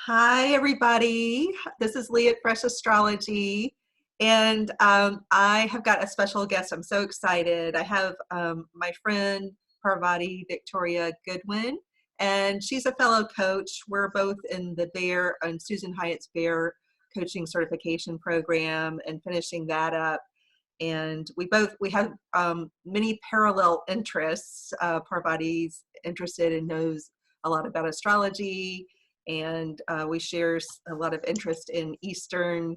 Hi, everybody. This is Lee at Fresh Astrology, and I have got a special guest. I'm so excited. I have my friend Parvati Victoria Goodwin, and she's a fellow coach. We're both in the Bear and Susan Hyatt's Bear coaching certification program and finishing that up. And we have many parallel interests. Parvati's interested and knows a lot about astrology, and we share a lot of interest in Eastern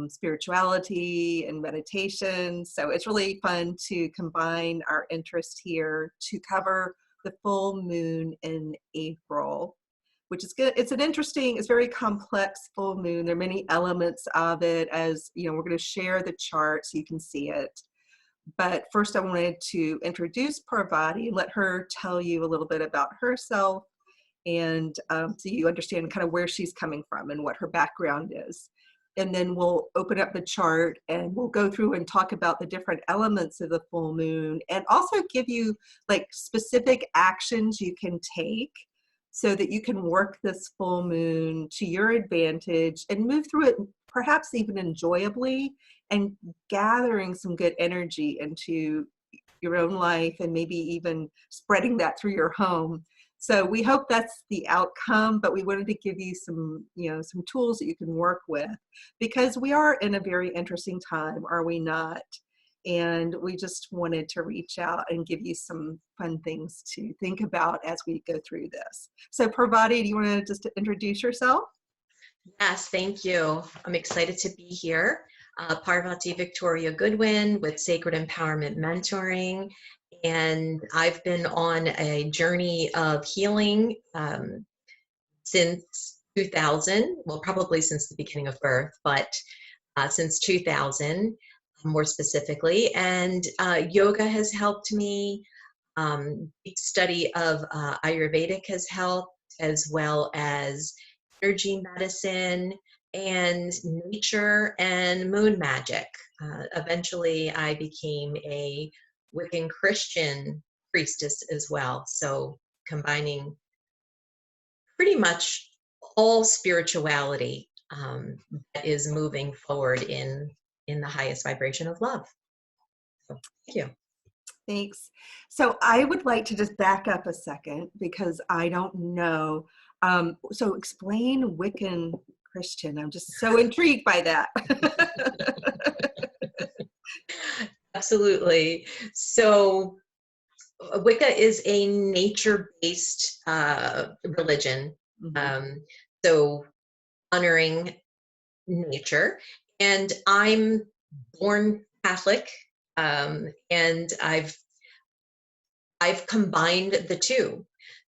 spirituality and meditation. So it's really fun to combine our interest here to cover the full moon in April, which is good. It's very complex full moon. There are many elements of it. As you know, we're going to share the chart so you can see it. But first I wanted to introduce Parvati and let her tell you a little bit about herself, and so you understand kind of where she's coming from and what her background is. And then we'll open up the chart and we'll go through and talk about the different elements of the full moon, and also give you like specific actions you can take so that you can work this full moon to your advantage and move through it perhaps even enjoyably, and gathering some good energy into your own life and maybe even spreading that through your home. So we hope that's the outcome, but we wanted to give you some, some tools that you can work with, because we are in a very interesting time, are we not? And we just wanted to reach out and give you some fun things to think about as we go through this. So Parvati, do you want to just introduce yourself? Yes, thank you. I'm excited to be here. Parvati Victoria Goodwin with Sacred Empowerment Mentoring. And I've been on a journey of healing since 2000, well, probably since the beginning of birth, but since 2000 more specifically. And yoga has helped me. Study of Ayurvedic has helped, as well as energy medicine and nature and moon magic. Eventually, I became a Wiccan Christian priestess as well. So combining pretty much all spirituality that is moving forward in the highest vibration of love. So thank you. Thanks. So I would like to just back up a second because I don't know. So explain Wiccan Christian. I'm just so intrigued by that. Absolutely. So Wicca is a nature-based religion. So honoring nature. And I'm born Catholic, and I've combined the two.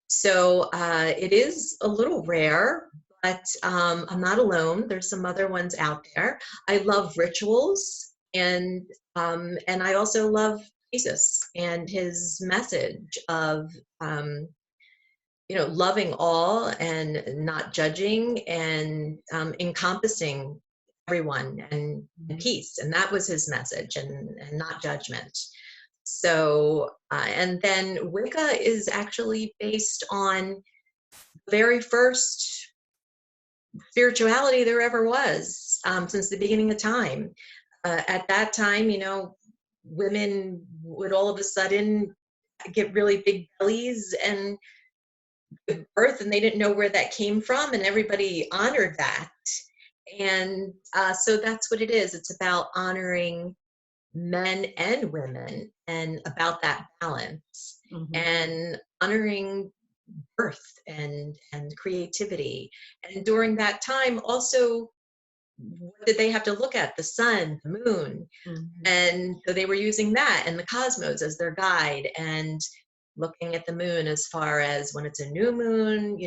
So it is a little rare, but I'm not alone. There's some other ones out there. I love rituals, and I also love Jesus and his message of loving all and not judging, and encompassing everyone, and peace. And that was his message, and not judgment. So, and then Wicca is actually based on the very first spirituality there ever was, since the beginning of time. At that time, women would all of a sudden get really big bellies and give birth, and they didn't know where that came from, and everybody honored that. And so that's what it is. It's about honoring men and women, and about that balance, and honoring birth and creativity. And during that time also, what did they have to look at? The sun, the moon. And so they were using that and the cosmos as their guide, and looking at the moon as far as when it's a new moon,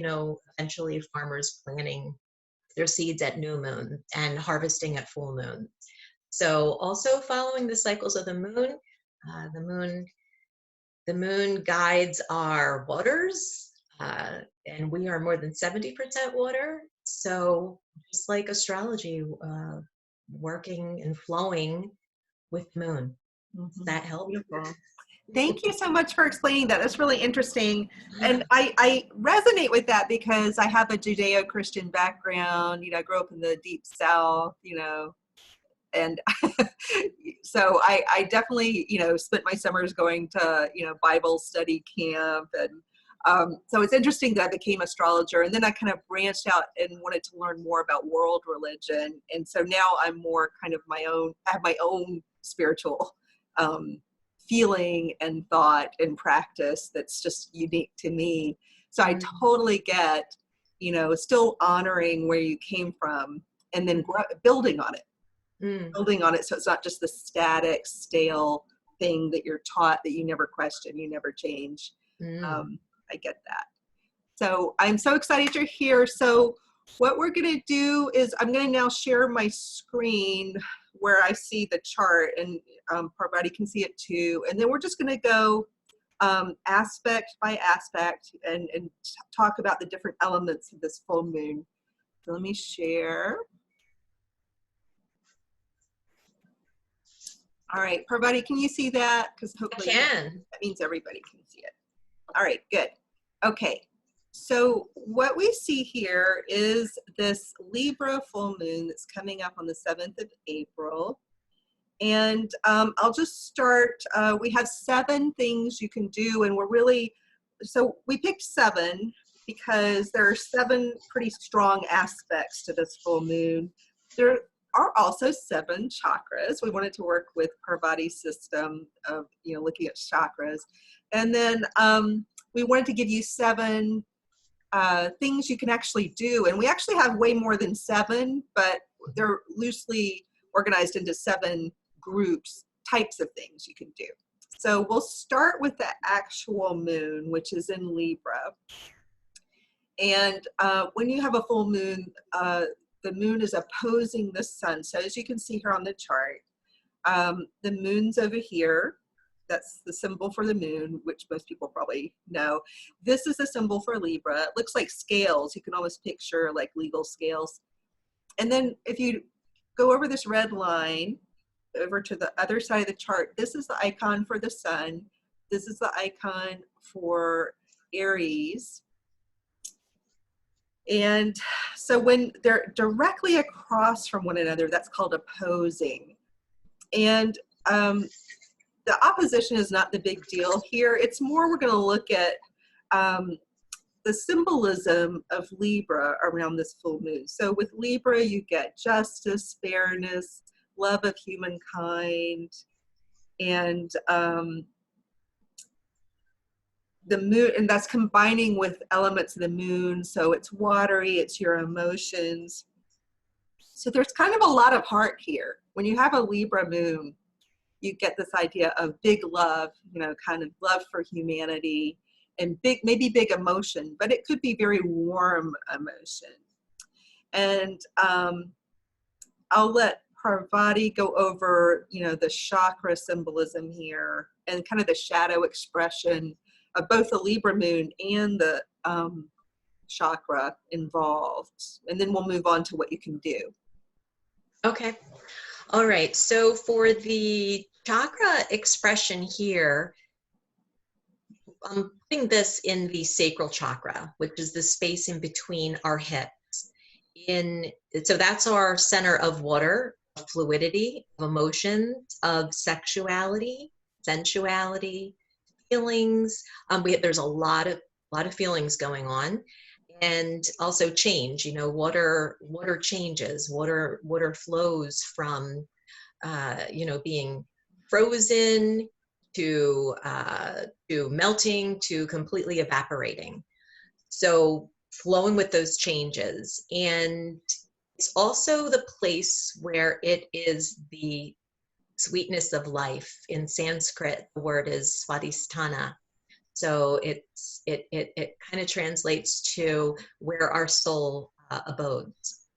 eventually farmers planting their seeds at new moon and harvesting at full moon. So also following the cycles of the moon, the moon guides our waters, and we are more than 70% water. So just like astrology, working and flowing with the moon. Does that help? Beautiful. Thank you so much for explaining that. That's really interesting. And I resonate with that because I have a Judeo-Christian background. I grew up in the deep South, and so I definitely, spent my summers going to, Bible study camp. And so it's interesting that I became astrologer. And then I kind of branched out and wanted to learn more about world religion. And so now I'm more kind of I have my own spiritual feeling and thought and practice that's just unique to me. So I totally get, still honoring where you came from and then building on it. Building on it, so it's not just the static, stale thing that you're taught that you never question, you never change. I get that. So I'm so excited you're here. So what we're going to do is I'm going to now share my screen where I see the chart, and Parvati can see it too. And then we're just going to go aspect by aspect and talk about the different elements of this full moon. So let me share. All right, Parvati, can you see that? Because hopefully that means everybody can see it. All right, good. Okay, so what we see here is this Libra full moon that's coming up on the 7th of April. And I'll just start. We have 7 things you can do, and so we picked 7 because there are 7 pretty strong aspects to this full moon. There are also 7 chakras. We wanted to work with Parvati's system of, looking at chakras. And then we wanted to give you 7 things you can actually do. And we actually have way more than 7, but they're loosely organized into 7 groups, types of things you can do. So we'll start with the actual moon, which is in Libra. And when you have a full moon, the moon is opposing the sun. So as you can see here on the chart, the moon's over here. That's the symbol for the moon, which most people probably know. This is the symbol for Libra. It looks like scales. You can almost picture like legal scales. And then if you go over this red line over to the other side of the chart, this is the icon for the sun. This is the icon for Aries. And so when they're directly across from one another, that's called opposing. And the opposition is not the big deal here. It's more we're going to look at the symbolism of Libra around this full moon. So with Libra, you get justice, fairness, love of humankind, and the moon, and that's combining with elements of the moon. So it's watery, it's your emotions. So there's kind of a lot of heart here. When you have a Libra moon, you get this idea of big love, kind of love for humanity, and maybe big emotion, but it could be very warm emotion. And I'll let Parvati go over, the chakra symbolism here and kind of the shadow expression of both the Libra moon and the chakra involved. And then we'll move on to what you can do. Okay. All right. So for the chakra expression here, I'm putting this in the sacral chakra, which is the space in between our hips. So that's our center of water, of fluidity, of emotions, of sexuality, sensuality, feelings. There's a lot of feelings going on, and also change. Water changes. Water flows from being frozen to melting to completely evaporating. So flowing with those changes, and it's also the place where it is the sweetness of life. In Sanskrit, the word is swadhisthana. So it kind of translates to where our soul abodes.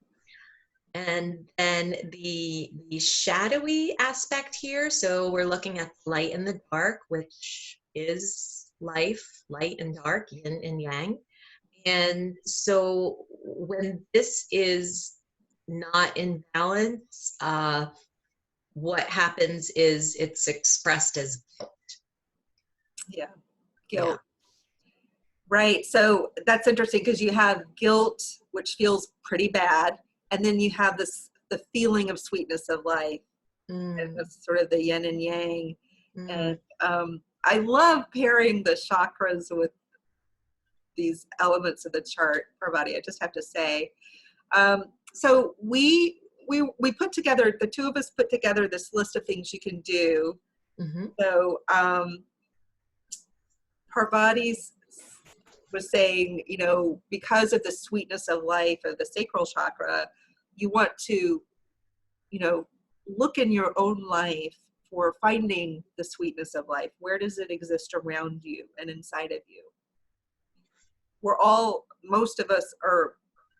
And then the shadowy aspect here, so we're looking at light and the dark, which is life, light and dark, yin and yang. And so when this is not in balance, what happens is it's expressed as guilt. Yeah. Yeah. Guilt. Right. So that's interesting because you have guilt, which feels pretty bad. And then you have the feeling of sweetness of life. And Mm, that's sort of the yin and yang. And mm, I love pairing the chakras with these elements of the chart, Parvati, I just have to say. So we put together, the two of us put together this list of things you can do. mhm. So Parvati's was saying, because of the sweetness of life of the sacral chakra, you want to, look in your own life for finding the sweetness of life. Where does it exist around you and inside of you? Most of us are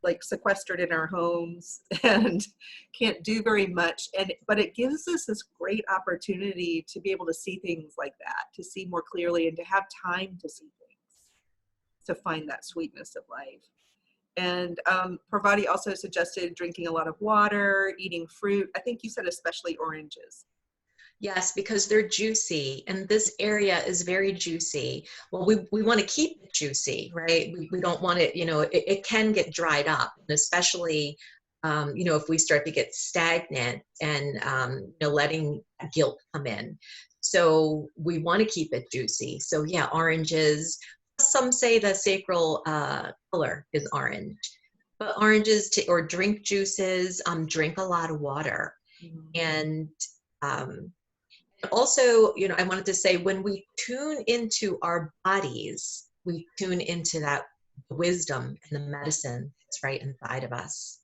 like sequestered in our homes and can't do very much. But it gives us this great opportunity to be able to see things like that, to see more clearly and to have time to see things, to find that sweetness of life. And Parvati also suggested drinking a lot of water, eating fruit. I think you said especially oranges. Yes, because they're juicy, and this area is very juicy. Well, we want to keep it juicy, right? We don't want it, it can get dried up, and especially, if we start to get stagnant and, letting guilt come in. So we want to keep it juicy. So yeah, oranges. Some say the sacral color is orange, but oranges or drink juices, drink a lot of water. Mhm. And um, also, I wanted to say when we tune into our bodies, we tune into that wisdom and the medicine that's right inside of us.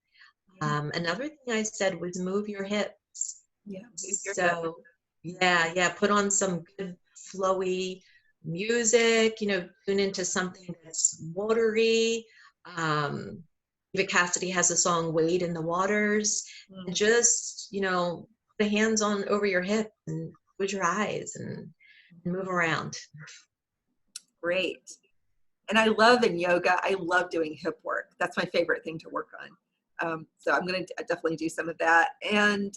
Yeah, Another thing I said was move your hips. yeah, move your hip. So, yeah, put on some good flowy music, tune into something that's watery. Eva Cassidy has a song, Wade in the Waters, and Mm, just, put a hands on over your hip and close your eyes and move around. great. And I love in yoga, I love doing hip work. That's my favorite thing to work on. So I'm going to definitely do some of that. And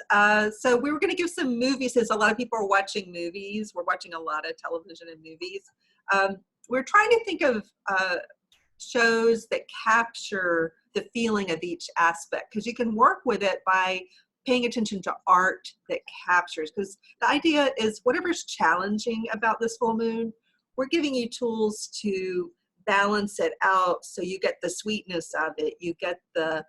so we were going to give some movies, since a lot of people are watching movies. We're watching a lot of television and movies. We're trying to think of shows that capture the feeling of each aspect, because you can work with it by paying attention to art that captures, because the idea is whatever's challenging about this full moon, we're giving you tools to balance it out so you get the sweetness of it, you get the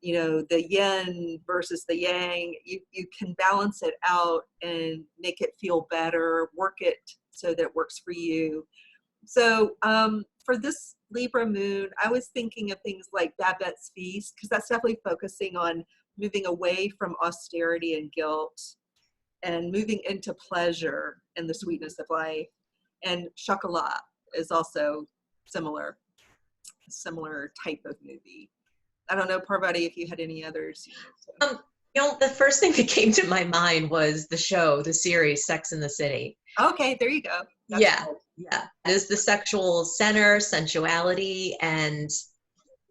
the yin versus the yang, you can balance it out and make it feel better, work it so that it works for you. So for this Libra moon, I was thinking of things like Babette's Feast, because that's definitely focusing on moving away from austerity and guilt and moving into pleasure and the sweetness of life. And Chocolat is also similar type of movie. I don't know, Parvati, if you had any others. Um, the first thing that came to my mind was the series Sex and the City. Okay, there you go. That's Yeah, cool. yeah. It is the sexual center, sensuality, and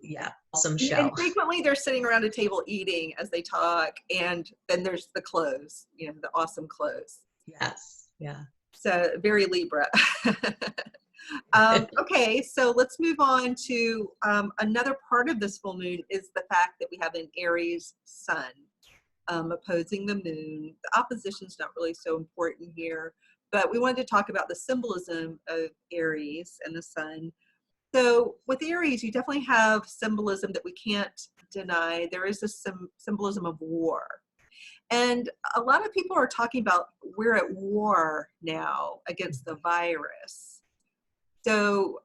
yeah, awesome show. And frequently they're sitting around a table eating as they talk, and then there's the clothes, the awesome clothes. Yes, yeah. So very Libra. Okay, so let's move on to another part of this full moon is the fact that we have an Aries sun opposing the moon. The opposition is not really so important here, but we wanted to talk about the symbolism of Aries and the sun. So with Aries, you definitely have symbolism that we can't deny. There is a symbolism of war. And a lot of people are talking about we're at war now against the virus. So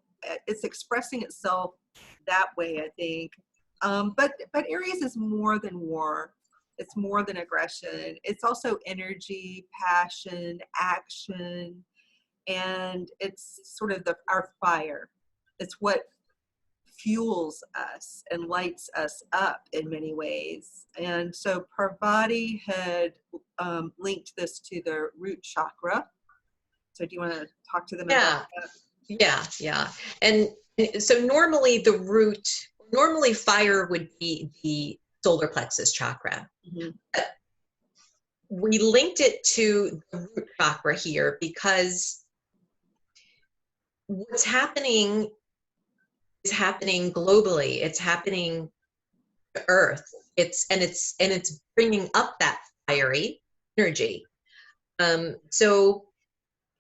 it's expressing itself that way, I think. But Aries is more than war. It's more than aggression. It's also energy, passion, action, and it's sort of our fire. It's what fuels us and lights us up in many ways. And so Parvati had linked this to the root chakra. So do you want to talk to them about Yeah, that? yeah. And so normally fire would be the solar plexus chakra. Mhm. We linked it to the root chakra here because what's happening is happening globally. It's happening to Earth. It's bringing up that fiery energy. So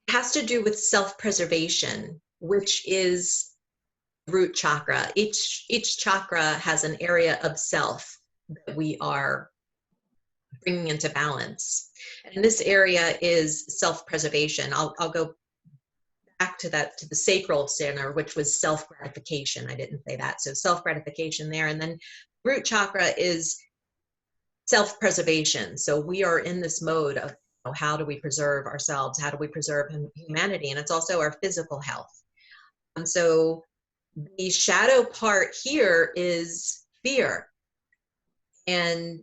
it has to do with self-preservation, which is root chakra. Each chakra has an area of self that we are bringing into balance. And this area is self-preservation. I'll go back to that, to the sacral center, which was self-gratification. I didn't say that. So self-gratification there. And then root chakra is self-preservation. So we are in this mode of, you know, how do we preserve ourselves? How do we preserve humanity? And it's also our physical health. And so the shadow part here is fear. And,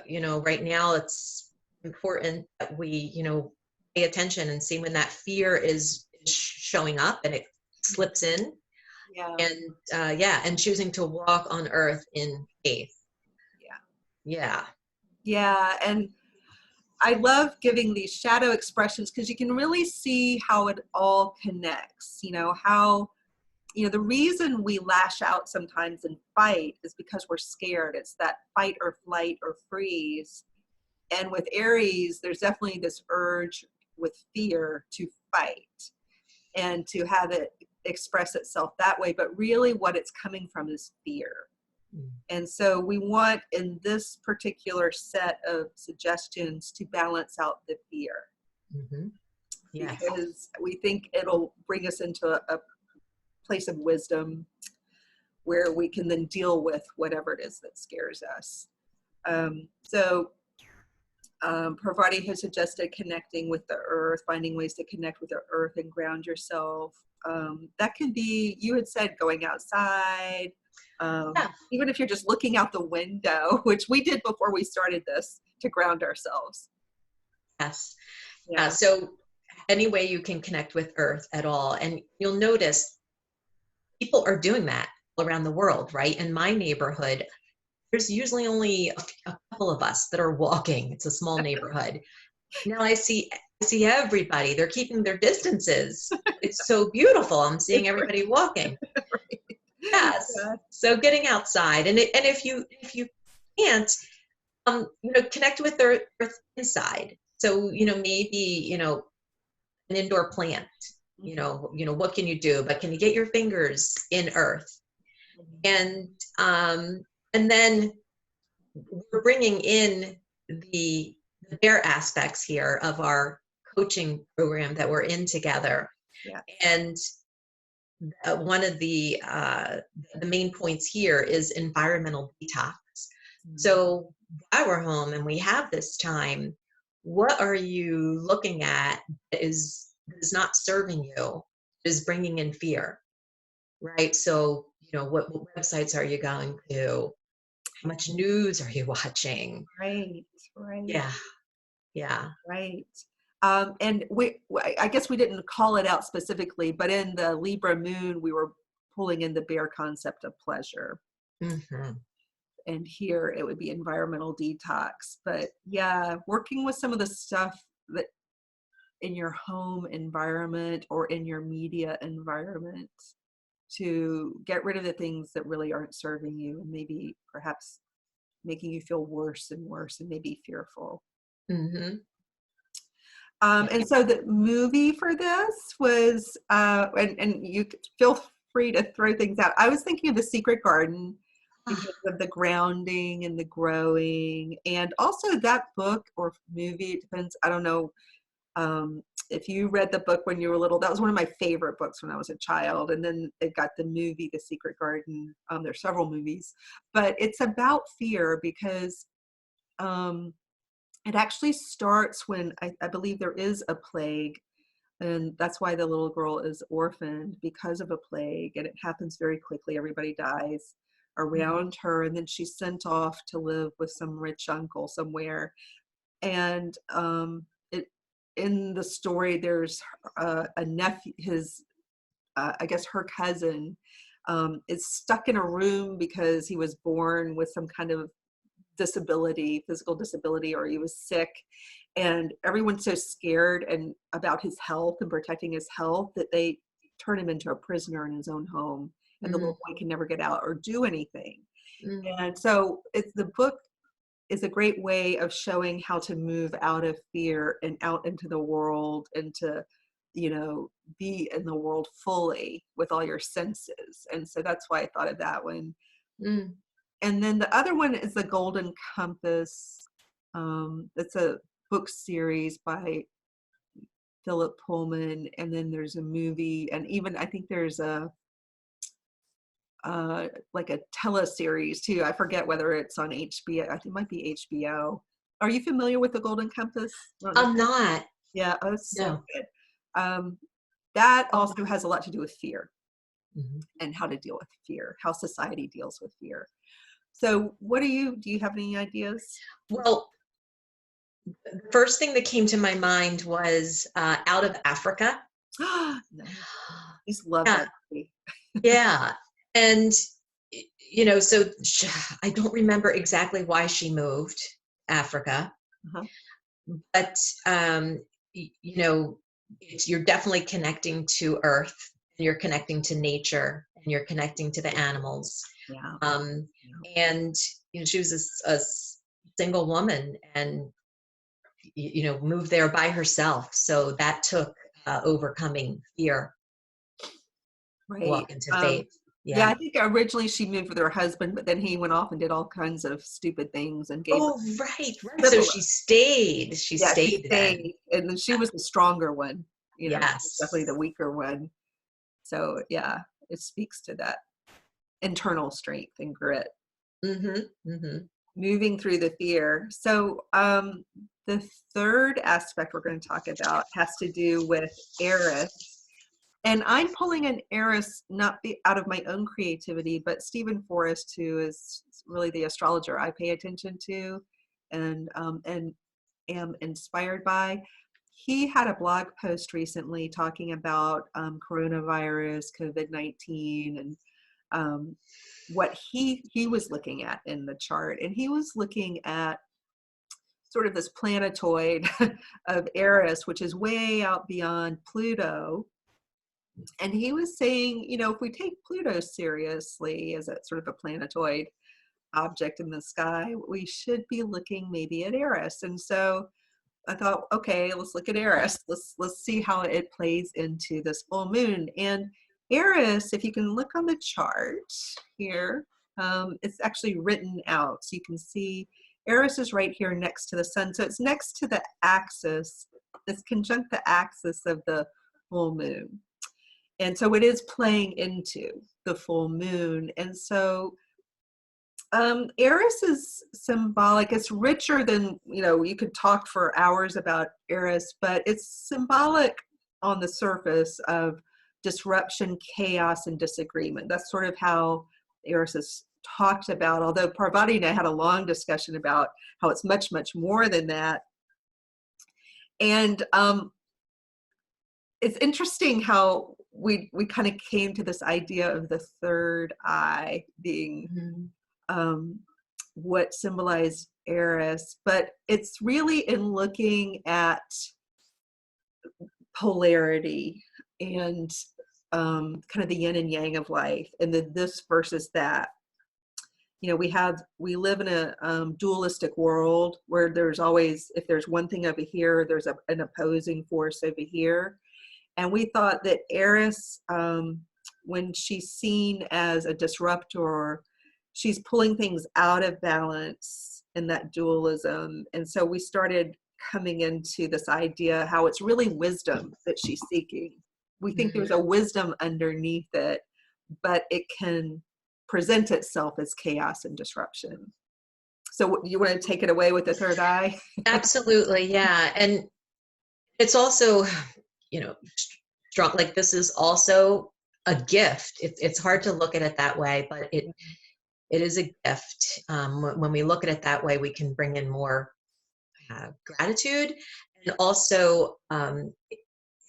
you know, right now it's important that we, you know, pay attention and see when that fear is showing up and it slips in. Yeah. And yeah, and choosing to walk on earth in faith. Yeah. Yeah. Yeah. And I love giving these shadow expressions because you can really see how it all connects, you know, how, you know, the reason we lash out sometimes and fight is because we're scared. It's that fight or flight or freeze. And with Aries, there's definitely this urge with fear to fight and to have it express itself that way. But really what it's coming from is fear. And so we want, in this particular set of suggestions, to balance out the fear. Mm-hmm. Yes. Because we think it'll bring us into a place of wisdom where we can then deal with whatever it is that scares us. Parvati has suggested connecting with the earth, finding ways to connect with the earth and ground yourself. That can be, you had said, going outside, Yeah. even if you're just looking out the window, which we did before we started this, to ground ourselves. Yes. Yeah. So any way you can connect with earth at all. And you'll notice people are doing that all around the world, right? In my neighborhood, there's usually only a couple of us that are walking. It's a small neighborhood. Now I see everybody. They're keeping their distances. It's so beautiful. I'm seeing everybody walking. Right. Yes. Yeah. So getting outside, and if you can't, you know, connect with the earth inside. So, you know, maybe, you know, an indoor plant. You know, what can you do? But can you get your fingers in earth? And then we're bringing in the bear aspects here of our coaching program that we're in together. Yeah. And one of the main points here is environmental detox. So while we're home and we have this time, what are you looking at that is not serving you, is bringing in fear, right? So, you know, what websites are you going to? How much news are you watching? Right. Right. Yeah. Yeah. Right. And I guess we didn't call it out specifically, but in the Libra moon, we were pulling in the bear concept of pleasure. Mm-hmm. And here it would be environmental detox. But yeah, working with some of the stuff that in your home environment or in your media environment to get rid of the things that really aren't serving you and maybe perhaps making you feel worse and worse and maybe fearful. Mm-hmm. And so the movie for this was, and you feel free to throw things out. I was thinking of The Secret Garden because of the grounding and the growing, and also that book or movie, it depends, I don't know if you read the book when you were little. That was one of my favorite books when I was a child. And then it got the movie, The Secret Garden. There's several movies, but it's about fear because it actually starts when I believe there is a plague, and that's why the little girl is orphaned, because of a plague, and it happens very quickly. Everybody dies around her, and then she's sent off to live with some rich uncle somewhere. And in the story, there's a nephew, I guess her cousin, is stuck in a room because he was born with some kind of disability, physical disability, or he was sick, and everyone's so scared and about his health and protecting his health that they turn him into a prisoner in his own home, and the Mm, little boy can never get out or do anything. mm, And so the book is a great way of showing how to move out of fear and out into the world, and to, be in the world fully with all your senses. And so that's why I thought of that one. mm. And then the other one is The Golden Compass. It's a book series by Philip Pullman, and then there's a movie, and even I think there's a like a teleseries too. I forget whether it's on HBO. I think it might be HBO. Are you familiar with The Golden Compass? I don't know. I'm not. Yeah, oh, it's so No. good. Um, that also has a lot to do with fear Mhm. and how to deal with fear, how society deals with fear. So, do you have any ideas? Well, the first thing that came to my mind was Out of Africa. Nice. Just love Yeah, that movie. yeah. And, so I don't remember exactly why she moved Africa, Uh-huh. but, you're definitely connecting to Earth, and you're connecting to nature, and you're connecting to the animals. Yeah. Um, Yeah. and, she was a single woman, and moved there by herself. So that took overcoming fear to Right. walk into faith. Yeah, Yeah. I think originally she moved with her husband, but then he went off and did all kinds of stupid things and gave her Oh, right, right. So syphilis. she stayed. She Yeah, she stayed then. stayed, and then she was the stronger one. She was definitely the Yes. weaker one. So yeah, it speaks to that internal strength and grit, Mm-hmm. Mm-hmm. moving through the fear. So the third aspect we're going to talk about has to do with Eris. And I'm pulling an Eris not out of my own creativity, but Stephen Forrest, who is really the astrologer I pay attention to, and am inspired by. He had a blog post recently talking about coronavirus, COVID-19, and what he was looking at in the chart. And he was looking at sort of this planetoid of Eris, which is way out beyond Pluto. And he was saying, if we take Pluto seriously as a sort of a planetoid object in the sky, we should be looking maybe at Eris. And so I thought, okay, let's look at Eris. Let's see how it plays into this full moon. And Eris, if you can look on the chart here, it's actually written out. So you can see Eris is right here next to the sun. So it's next to the axis. It's conjunct the axis of the full moon. And so it is playing into the full moon. And so Eris is symbolic. It's richer than, you could talk for hours about Eris, but it's symbolic on the surface of disruption, chaos, and disagreement. That's sort of how Eris is talked about, although Parvati and I had a long discussion about how it's much, much more than that. And it's interesting how we kind of came to this idea of the third eye being Mm-hmm. what symbolized Eris, but it's really in looking at polarity and kind of the yin and yang of life, and the this versus that. We live in a dualistic world where there's always, if there's one thing over here, there's an opposing force over here. And we thought that Eris, when she's seen as a disruptor, she's pulling things out of balance in that dualism. And so we started coming into this idea how it's really wisdom that she's seeking. We think there's a wisdom underneath it, but it can present itself as chaos and disruption. So you want to take it away with the third eye? Absolutely, yeah. And it's also, you know, strong. Like this is also a gift. It's hard to look at it that way, but it is a gift. When we look at it that way, we can bring in more gratitude, and also it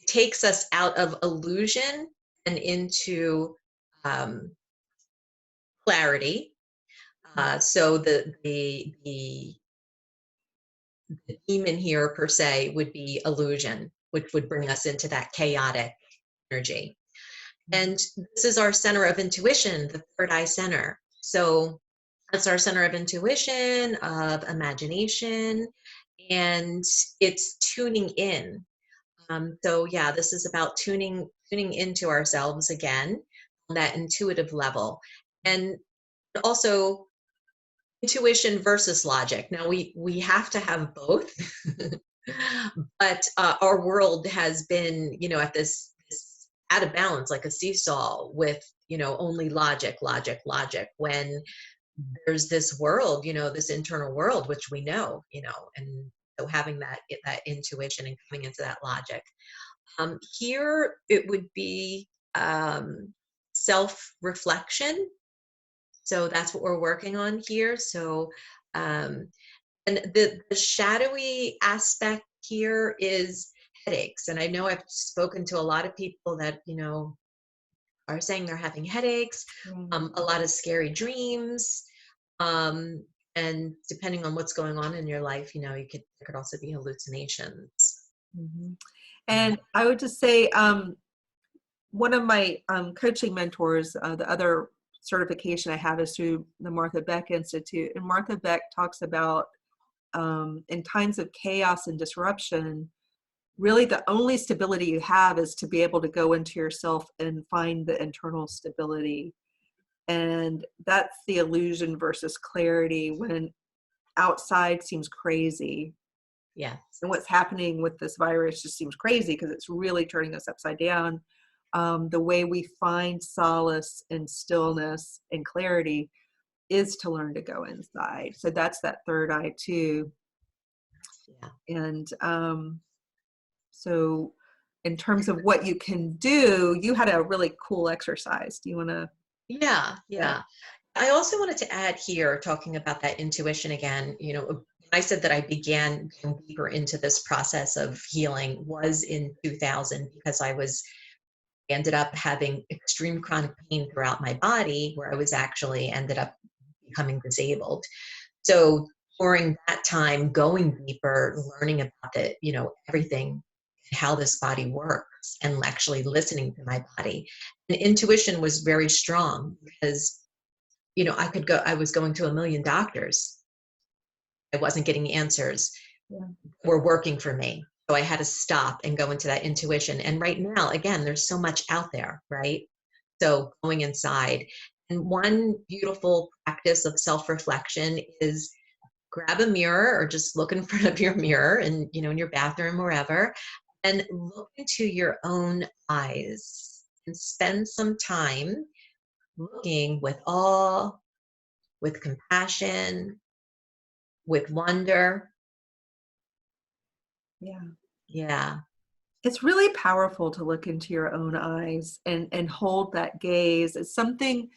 takes us out of illusion and into clarity. So the demon here per se would be illusion, which would bring us into that chaotic energy. And this is our center of intuition, the third eye center. So that's our center of intuition, of imagination, and it's tuning in. So yeah, this is about tuning into ourselves again on that intuitive level. And also intuition versus logic. Now we have to have both, but our world has been, at this out of balance, like a seesaw with, only logic, logic, logic. When there's this world, this internal world, which we know, and so having that intuition and coming into that logic. Here it would be self-reflection. So that's what we're working on here. So, and the shadowy aspect here is headaches. And I know I've spoken to a lot of people that, are saying they're having headaches, a lot of scary dreams. And depending on what's going on in your life, there could also be hallucinations. Mm-hmm. And I would just say, one of my coaching mentors, the other certification I have is through the Martha Beck Institute. And Martha Beck talks about in times of chaos and disruption, really the only stability you have is to be able to go into yourself and find the internal stability. And that's the illusion versus clarity when outside seems crazy. Yeah. And what's happening with this virus just seems crazy because it's really turning us upside down. The way we find solace and stillness and clarity is to learn to go inside. So that's that third eye too. Yeah. And so in terms of what you can do, you had a really cool exercise. Do you want to? Yeah. I also wanted to add here, talking about that intuition again, I said that I began going deeper into this process of healing was in 2000 because I ended up having extreme chronic pain throughout my body where I was actually ended up becoming disabled. So during that time, going deeper, learning about it, everything, how this body works, and actually listening to my body. And intuition was very strong because, I was going to a million doctors. I wasn't getting answers were working for me. So I had to stop and go into that intuition. And right now, again, there's so much out there, right? So going inside. And one beautiful practice of self-reflection is grab a mirror or just look in front of your mirror and, in your bathroom, wherever, and look into your own eyes and spend some time looking with awe, with compassion, with wonder. Yeah. It's really powerful to look into your own eyes and hold that gaze. It's something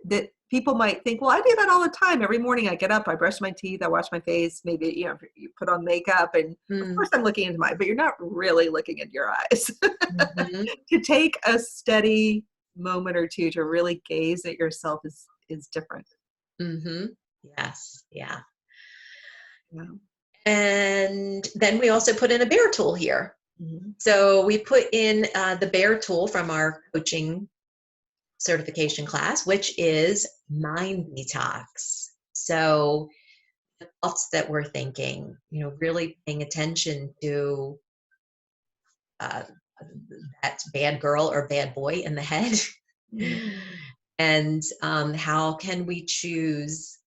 that people might think, well, I do that all the time. Every morning I get up, I brush my teeth, I wash my face, maybe, you put on makeup, and of course I'm looking into but you're not really looking into your eyes. Mm-hmm. To take a steady moment or two to really gaze at yourself is different. Mm-hmm. Yes. Yeah. Yeah. And then we also put in a bear tool here. Mm-hmm. So we put in the bear tool from our coaching certification class, which is mind detox. So the thoughts that we're thinking, really paying attention to that bad girl or bad boy in the head. Mm-hmm. And how can we choose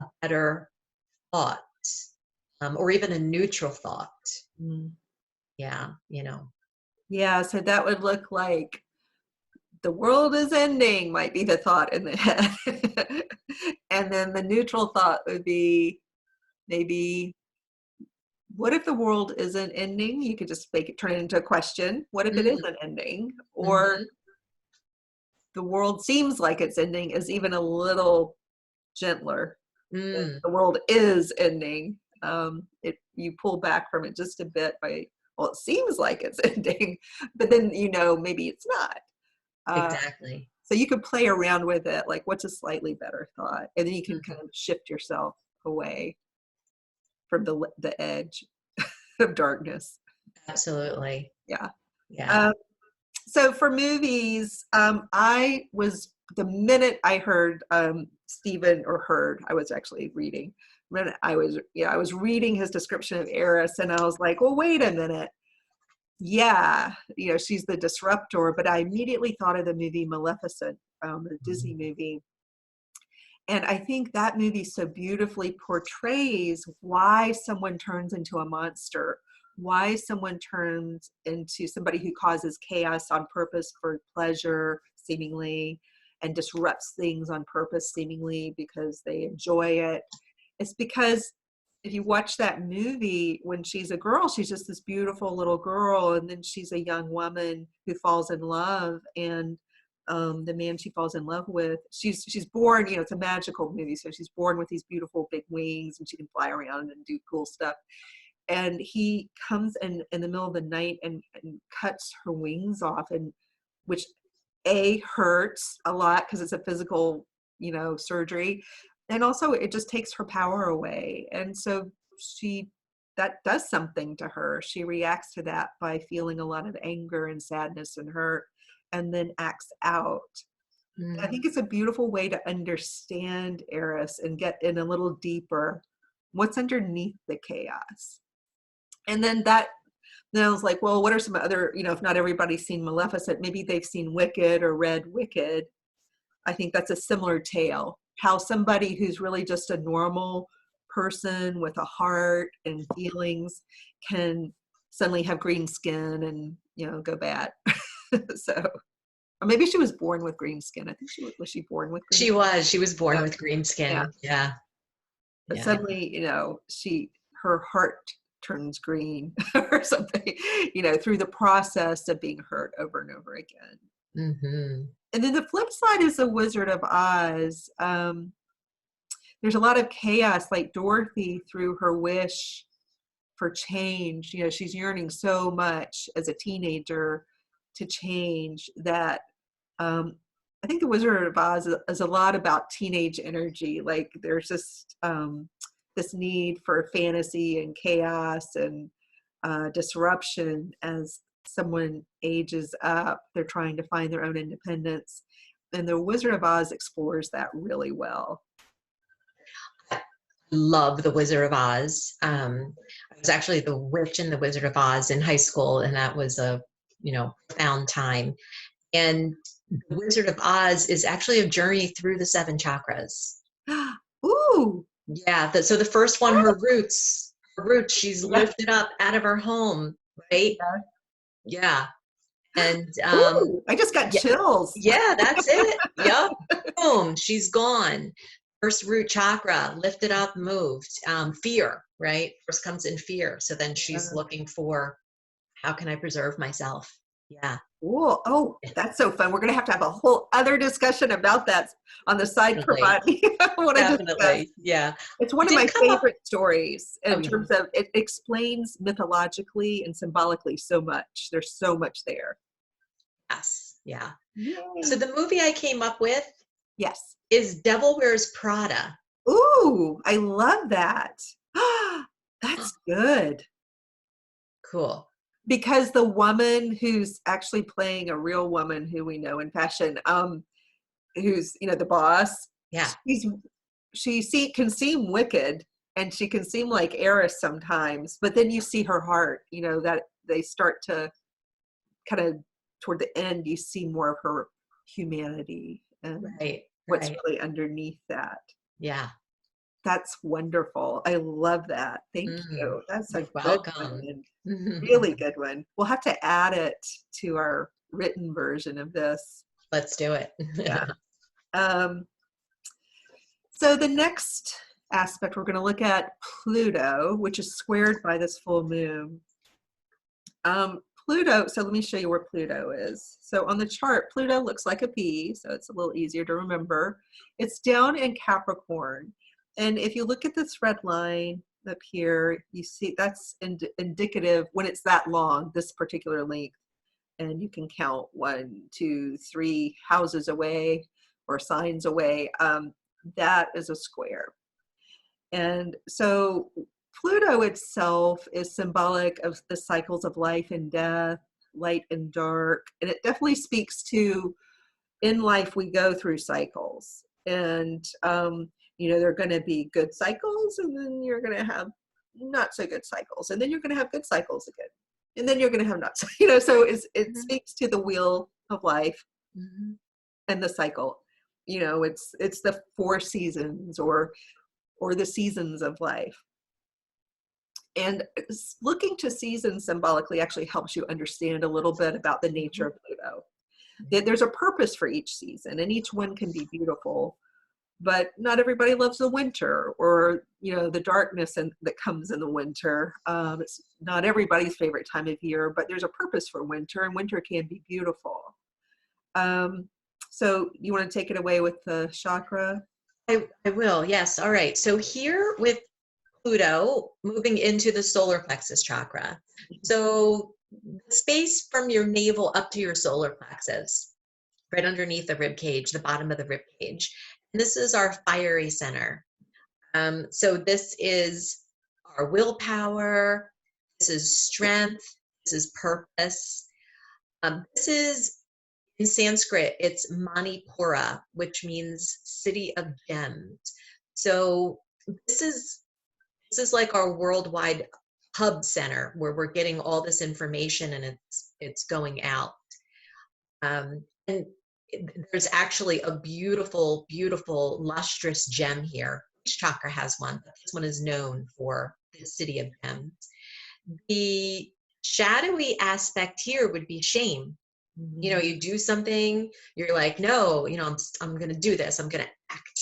a better thought or even a neutral thought? Mm. Yeah, Yeah, so that would look like the world is ending might be the thought in the head. And then the neutral thought would be maybe, what if the world isn't ending? You could just turn it into a question. What if it isn't ending? Or the world seems like it's ending is even a little gentler. The world is ending. You pull back from it just a bit by, well, it seems like it's ending, but then maybe it's not. Exactly. So you could play around with it, like what's a slightly better thought, and then you can kind of shift yourself away from the edge of darkness. Absolutely. Yeah. Yeah. So for movies, I was the minute I heard Stephen or heard, I was actually reading. When I was reading his description of Eris, and I was like, well, wait a minute. Yeah, she's the disruptor. But I immediately thought of the movie Maleficent, the Disney movie. And I think that movie so beautifully portrays why someone turns into a monster, why someone turns into somebody who causes chaos on purpose for pleasure, seemingly, and disrupts things on purpose, seemingly, because they enjoy it. It's because if you watch that movie, when she's a girl, she's just this beautiful little girl, and then she's a young woman who falls in love, and the man she falls in love with, she's born, it's a magical movie, so she's born with these beautiful big wings, and she can fly around and do cool stuff. And he comes in the middle of the night and cuts her wings off, and which hurts a lot because it's a physical, surgery, and also it just takes her power away. And so that does something to her. She reacts to that by feeling a lot of anger and sadness and hurt, and then acts out. I think it's a beautiful way to understand Eris and get in a little deeper what's underneath the chaos. And then I was like, well, what are some other, if not everybody's seen Maleficent, maybe they've seen Wicked or read Wicked. I think that's a similar tale, how somebody who's really just a normal person with a heart and feelings can suddenly have green skin and, go bad. So, or maybe she was born with green skin. I think was she born with green skin? She was born with green skin. Yeah. But suddenly, her heart turns green or something, through the process of being hurt over and over again. Mm-hmm. And then the flip side is the Wizard of Oz. There's a lot of chaos, like Dorothy, through her wish for change. She's yearning so much as a teenager to change that I think the Wizard of Oz is a lot about teenage energy. Like there's just this need for fantasy and chaos and disruption as someone ages up. They're trying to find their own independence. And the Wizard of Oz explores that really well. Love the Wizard of Oz. I was actually the witch in the Wizard of Oz in high school, and that was a profound time. And the Wizard of Oz is actually a journey through the 7 chakras. Ooh. Yeah. So the first one, her roots, she's lifted up out of her home, right? Yeah. And ooh, I just got chills. Yeah, that's it. Yep. Boom, she's gone. First root chakra, lifted up, moved. Fear, right? First comes in fear. So then she's looking for, how can I preserve myself? Yeah. Cool. Oh, that's so fun. We're going to have a whole other discussion about that on the side, Parvati. Definitely. Yeah. It's one of my favorite stories in terms of it explains mythologically and symbolically so much. There's so much there. Yes. Yeah. Yay. So the movie I came up with yes, is Devil Wears Prada. Ooh, I love that. That's good. Cool. Because the woman who's actually playing a real woman who we know in fashion, who's, the boss. Yeah. She can seem wicked and she can seem like Eris sometimes, but then you see her heart, that they start to kind of toward the end, you see more of her humanity and what's really underneath that. Yeah. That's wonderful. I love that. Thank you. That's a good one. Really good one. We'll have to add it to our written version of this. Let's do it. Yeah. So the next aspect, we're going to look at Pluto, which is squared by this full moon. Pluto, so let me show you where Pluto is. So on the chart, Pluto looks like a P, so it's a little easier to remember. It's down in Capricorn. And if you look at this red line up here, you see that's indicative when it's that long, this particular length. And you can count 1, 2, 3 houses away or signs away. That is a square. And so Pluto itself is symbolic of the cycles of life and death, light and dark. And it definitely speaks to, in life, we go through cycles. And, there are going to be good cycles, and then you're going to have not so good cycles. And then you're going to have good cycles again. And then you're going to have not so, so it speaks to the wheel of life and the cycle. It's the 4 seasons or the seasons of life. And looking to seasons symbolically actually helps you understand a little bit about the nature of Pluto. There's a purpose for each season, and each one can be beautiful, but not everybody loves the winter or, the darkness that comes in the winter. It's not everybody's favorite time of year, but there's a purpose for winter, and winter can be beautiful. So you want to take it away with the chakra? I will, yes. All right. So here with Pluto moving into the solar plexus chakra. So the space from your navel up to your solar plexus, right underneath the rib cage, the bottom of the rib cage. And this is our fiery center. So this is our willpower. This is strength. This is purpose. This is, in Sanskrit, it's Manipura, which means city of gems. So this is like our worldwide hub center where we're getting all this information and it's going out. And there's actually a beautiful, beautiful, lustrous gem here. Each chakra has one, but this one is known for the city of gems. The shadowy aspect here would be shame. You do something, you're like, no, I'm going to do this. I'm going to act.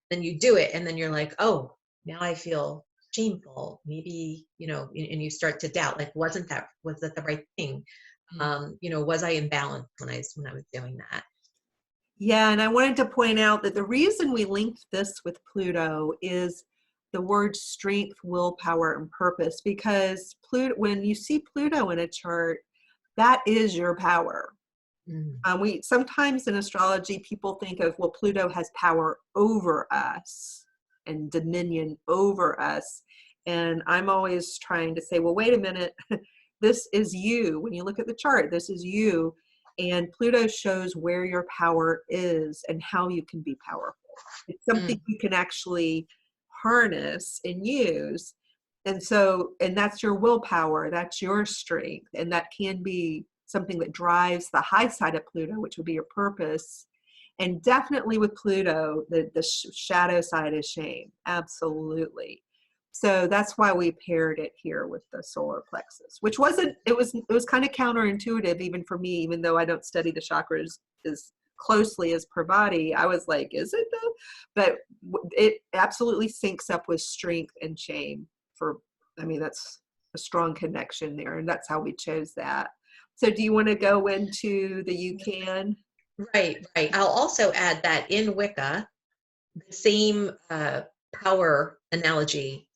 Then you do it. And then you're like, oh, now I feel shameful. Maybe, and you start to doubt, like, was that the right thing? Was I imbalanced when I was doing that? Yeah. And I wanted to point out that the reason we linked this with Pluto is the word strength, willpower, and purpose, because Pluto, when you see Pluto in a chart, that is your power. We sometimes in astrology, people think of, well, Pluto has power over us and dominion over us. And I'm always trying to say, well, wait a minute, this is you. When you look at the chart, this is you. And Pluto shows where your power is and how you can be powerful. It's something you can actually harness and use. And that's your willpower, that's your strength. And that can be something that drives the high side of Pluto, which would be your purpose. And definitely with Pluto, the shadow side is shame. Absolutely. So that's why we paired it here with the solar plexus, which it was kind of counterintuitive even for me, even though I don't study the chakras as closely as Parvati. I was like, is it though? But it absolutely syncs up with strength and shame. That's a strong connection there. And that's how we chose that. So do you want to go into the you can? Right. I'll also add that in Wicca, the same power analogy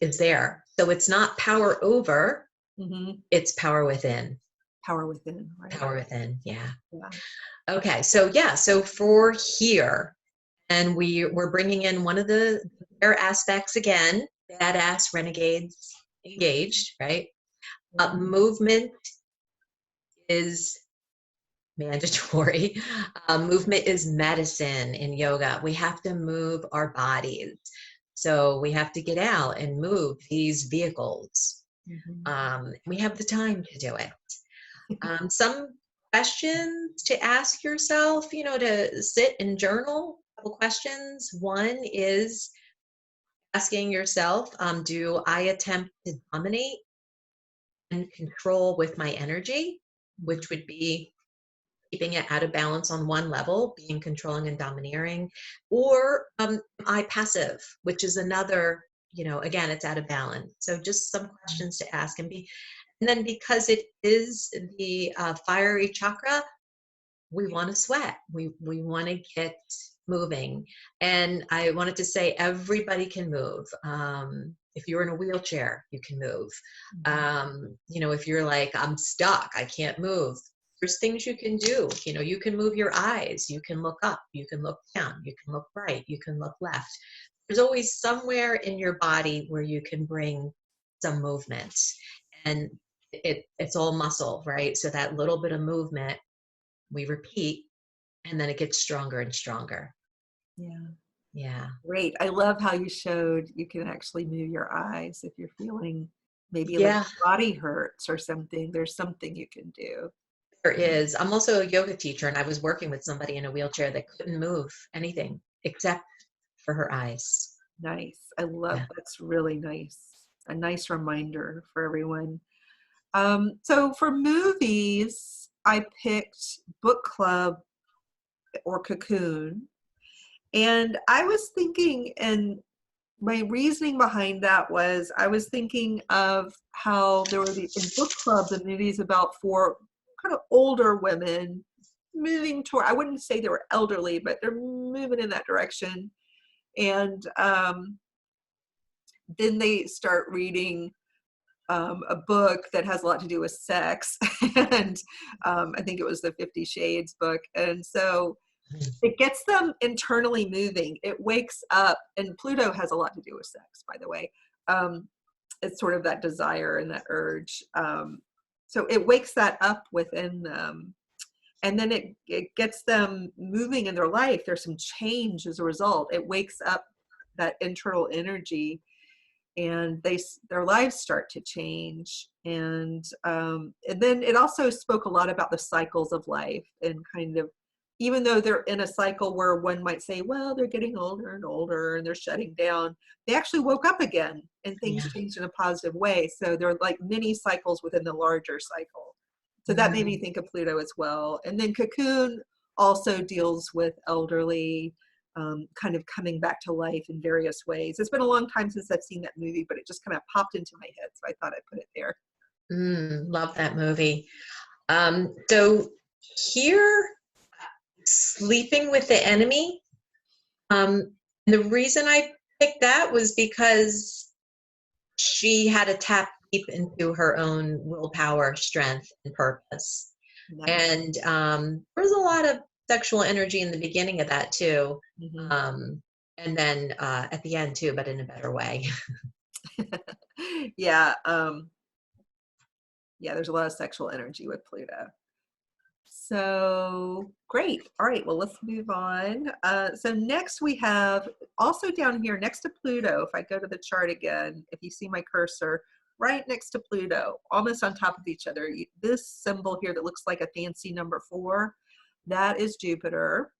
is there. So it's not power over, it's power within. Power within, right? Power within, yeah. Okay, so for here, and we're bringing in one of the rare aspects again, badass renegades engaged, right? Movement is mandatory. Movement is medicine in yoga. We have to move our bodies. So we have to get out and move these vehicles. We have the time to do it. Some questions to ask yourself, to sit and journal. A couple questions. One is asking yourself, do I attempt to dominate and control with my energy, which would be keeping it out of balance on one level, being controlling and domineering, or am I passive, which is another, again, it's out of balance. So just some questions to ask and then because it is the fiery chakra, we want to sweat. We want to get moving. And I wanted to say everybody can move. If you're in a wheelchair, you can move. If you're like, I'm stuck, I can't move. There's things you can do. You can move your eyes. You can look up. You can look down. You can look right. You can look left. There's always somewhere in your body where you can bring some movement. And it's all muscle, right? So that little bit of movement, we repeat, and then it gets stronger and stronger. Yeah. Yeah. Great. I love how you showed you can actually move your eyes if you're feeling maybe like Yeah, body hurts or something. There's something you can do. there is. I'm also a yoga teacher, and I was working with somebody in a wheelchair that couldn't move anything except for her eyes. Nice. I love Yeah. that's really nice. A nice reminder for everyone. So for movies, I picked Book Club or Cocoon. And I was thinking, and my reasoning behind that was I was thinking of how there were in Book Club, the movies about four kind of older women moving toward, I wouldn't say they were elderly, but they're moving in that direction. And then they start reading a book that has a lot to do with sex. And I think it was the 50 Shades book. And so it gets them internally moving. It wakes up, and Pluto has a lot to do with sex, by the way. It's sort of that desire and that urge. So it wakes that up within them. And then it gets them moving in their life. There's some change as a result. It wakes up that internal energy, and their lives start to change. And then it also spoke a lot about the cycles of life, and kind of, even though they're in a cycle where one might say, well, they're getting older and older and they're shutting down, they actually woke up again and things Yeah. changed in a positive way. So they're like mini cycles within the larger cycle. So that made me Mm. think of Pluto as well. And then Cocoon also deals with elderly, kind of coming back to life in various ways. It's been a long time since I've seen that movie, but it just kind of popped into my head, so I thought I'd put it there. Love that movie. So here, Sleeping with the Enemy. The reason I picked that was because she had to tap deep into her own willpower, strength, and purpose. Nice. And there was a lot of sexual energy in the beginning of that too. Mm-hmm. And then at the end too, but in a better way. Yeah. Yeah, there's a lot of sexual energy with Pluto. So great. All right, well, let's move on. So next we have, also down here next to Pluto, if I go to the chart again, if you see my cursor, right next to Pluto, almost on top of each other, this symbol here that looks like a fancy number 4, that is Jupiter.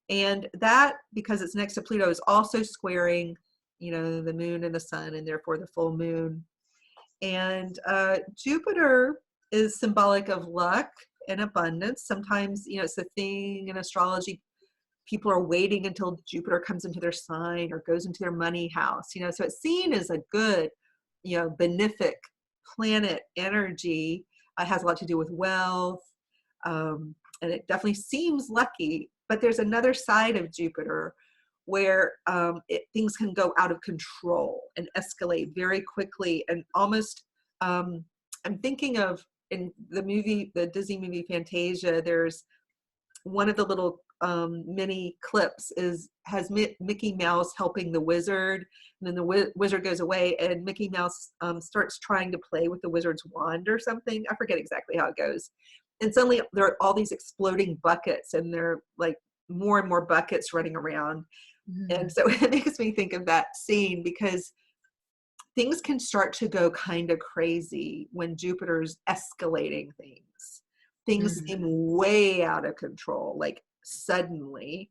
And that, because it's next to Pluto, is also squaring, the moon and the sun, and therefore the full moon. And Jupiter is symbolic of luck and abundance. Sometimes, it's the thing in astrology, people are waiting until Jupiter comes into their sign or goes into their money house, so it's seen as a good, benefic planet energy. It has a lot to do with wealth. And it definitely seems lucky, but there's another side of Jupiter where things can go out of control and escalate very quickly, and almost, I'm thinking of, in the Disney movie Fantasia, there's one of the little mini clips has Mickey Mouse helping the wizard, and then the wizard goes away, and Mickey Mouse starts trying to play with the wizard's wand or something. I forget exactly how it goes. And suddenly there are all these exploding buckets, and they're like more and more buckets running around. And so it makes me think of that scene, because things can start to go kind of crazy when Jupiter's escalating things. Things seem way out of control, like suddenly.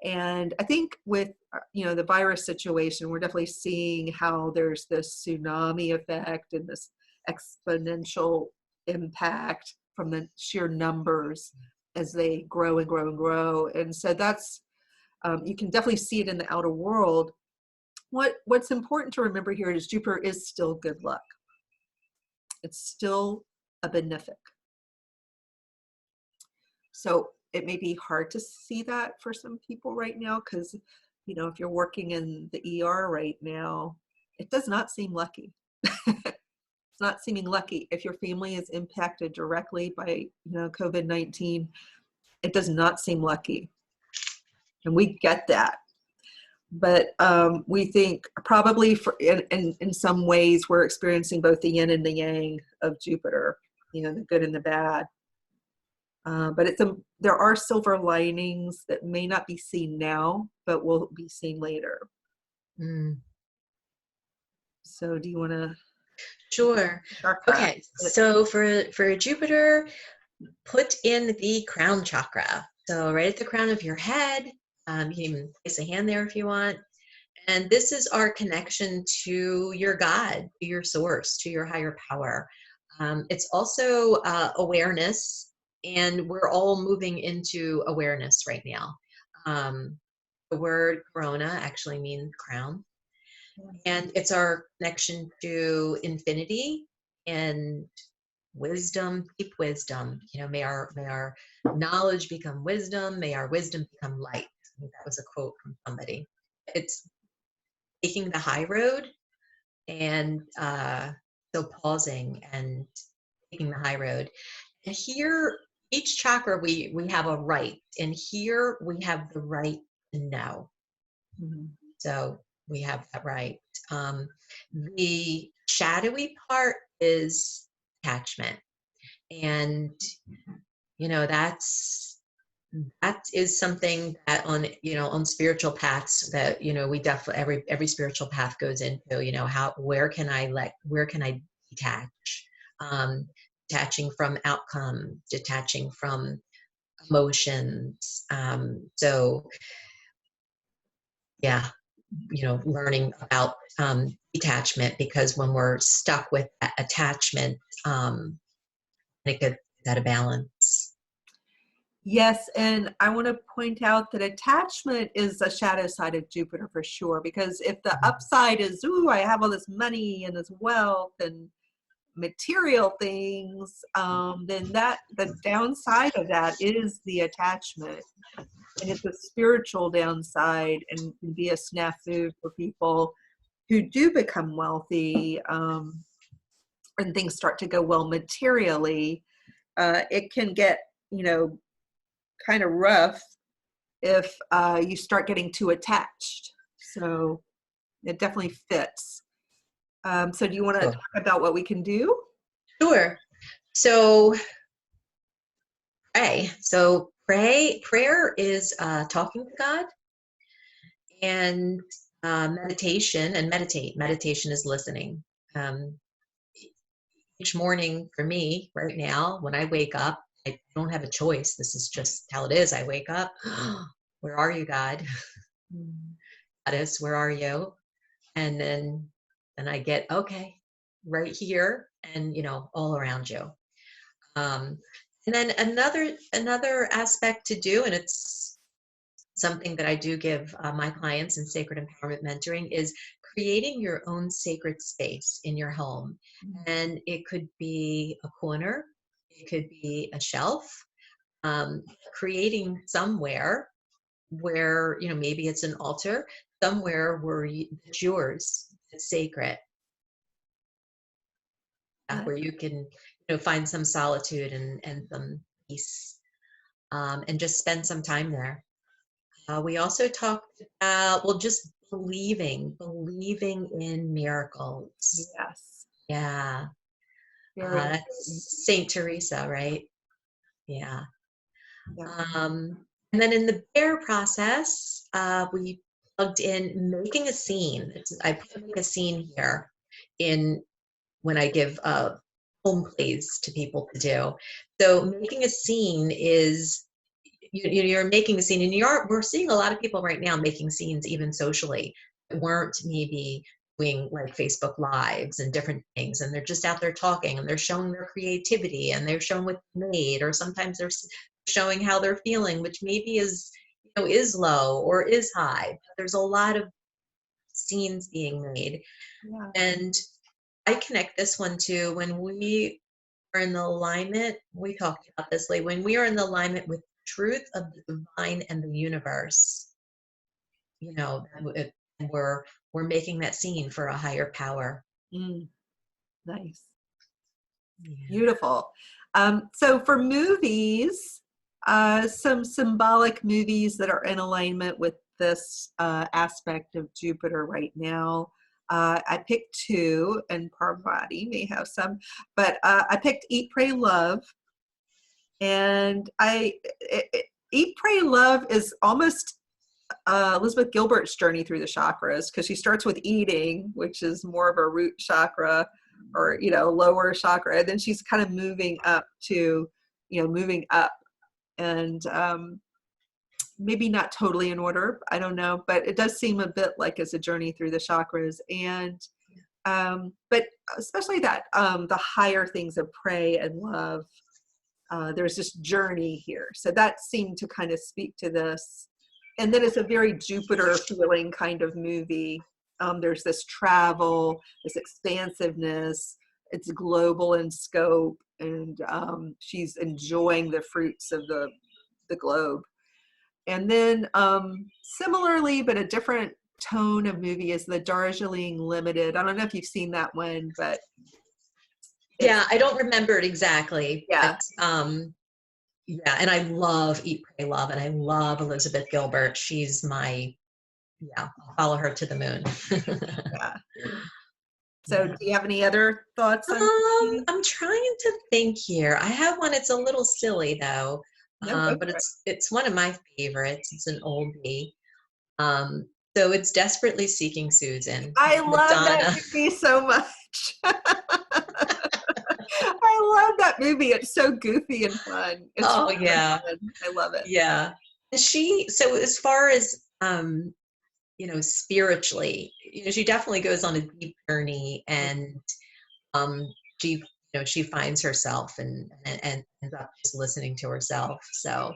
And I think with, the virus situation, we're definitely seeing how there's this tsunami effect and this exponential impact from the sheer numbers as they grow and grow and grow. And so that's, you can definitely see it in the outer world. What's important to remember here is Jupiter is still good luck. It's still a benefic. So it may be hard to see that for some people right now, because, if you're working in the ER right now, it does not seem lucky. It's not seeming lucky. If your family is impacted directly by, COVID-19, it does not seem lucky. And we get that. But we think probably in some ways we're experiencing both the yin and the yang of Jupiter, the good and the bad. But there are silver linings that may not be seen now, but will be seen later. Mm. So do you want to? Sure. Okay. So for Jupiter, put in the crown chakra. So right at the crown of your head, you can even place a hand there if you want. And this is our connection to your God, to your source, to your higher power. It's also awareness, and we're all moving into awareness right now. The word corona actually means crown, and it's our connection to infinity and wisdom, deep wisdom. May our knowledge become wisdom. May our wisdom become light. I think that was a quote from somebody. It's taking the high road, and so pausing and taking the high road. And here, each chakra, we have a right, and here we have the right to know. Mm-hmm. So we have that right. The shadowy part is attachment, and that is something that on spiritual paths that we definitely every spiritual path goes into where can I detach, detaching from outcome, detaching from emotions. So yeah, learning about detachment, because when we're stuck with that attachment, it gets out of balance. Yes, and I want to point out that attachment is a shadow side of Jupiter for sure, because if the upside is, ooh, I have all this money and this wealth and material things, then the downside of that is the attachment. And it's a spiritual downside and can be a snafu for people who do become wealthy, and things start to go well materially. It can get, kind of rough if you start getting too attached. So it definitely fits. So do you want to talk about what we can do? Sure. So pray. So prayer is talking to God, and meditation is listening. Each morning for me right now, when I wake up, I don't have a choice. This is just how it is. I wake up. Where are you, God? Goddess, where are you? And then I get, okay, right here, and all around you. And then another aspect to do, and it's something that I do give my clients in Sacred Empowerment Mentoring, is creating your own sacred space in your home. And it could be a corner, it could be a shelf, creating somewhere where, maybe it's an altar, somewhere where it's yours, it's sacred, where you can, find some solitude and some peace, and just spend some time there. We also talked about, just believing in miracles. Yes. Yeah. That's Saint Teresa, right? Yeah. And then in the bear process, we plugged in making a scene. I put make a scene here when I give home plays to people to do. So making a scene is, you're making a scene, and we're seeing a lot of people right now making scenes even socially that weren't maybe doing like Facebook lives and different things, and they're just out there talking, and they're showing their creativity, and they're showing what they made, or sometimes they're showing how they're feeling, which maybe is low or is high. But there's a lot of scenes being made. Yeah. And I connect this one to when we are in the alignment. We talked about this lately. When we are in the alignment with truth of the divine and the universe, we're making that scene for a higher power. Nice. Yeah. Beautiful. So for movies, some symbolic movies that are in alignment with this aspect of Jupiter right now. I picked two, and Parvati may have some, but I picked Eat, Pray, Love. And Eat, Pray, Love is almost Elizabeth Gilbert's journey through the chakras, because she starts with eating, which is more of a root chakra, or lower chakra, and then she's kind of moving up to moving up, and maybe not totally in order, I don't know, but it does seem a bit like it's a journey through the chakras. And but especially that the higher things of pray and love, there's this journey here, so that seemed to kind of speak to this. And then it's a very Jupiter feeling kind of movie. There's this travel, this expansiveness. It's global in scope, and she's enjoying the fruits of the globe. And then similarly, but a different tone of movie, is the Darjeeling Limited. I don't know if you've seen that one, but yeah, I don't remember it exactly. Yeah. But, yeah, and I love Eat, Pray, Love, and I love Elizabeth Gilbert. She's my, I'll follow her to the moon. Yeah. So do you have any other thoughts on I'm trying to think here. I have one. It's a little silly though, but it's one of my favorites. It's an oldie. So it's Desperately Seeking Susan. I love that movie so much. I love that movie. It's so goofy and fun. It's really yeah. fun. I love it. Yeah. And so as far as, spiritually, she definitely goes on a deep journey, and she, she finds herself and ends up just listening to herself. So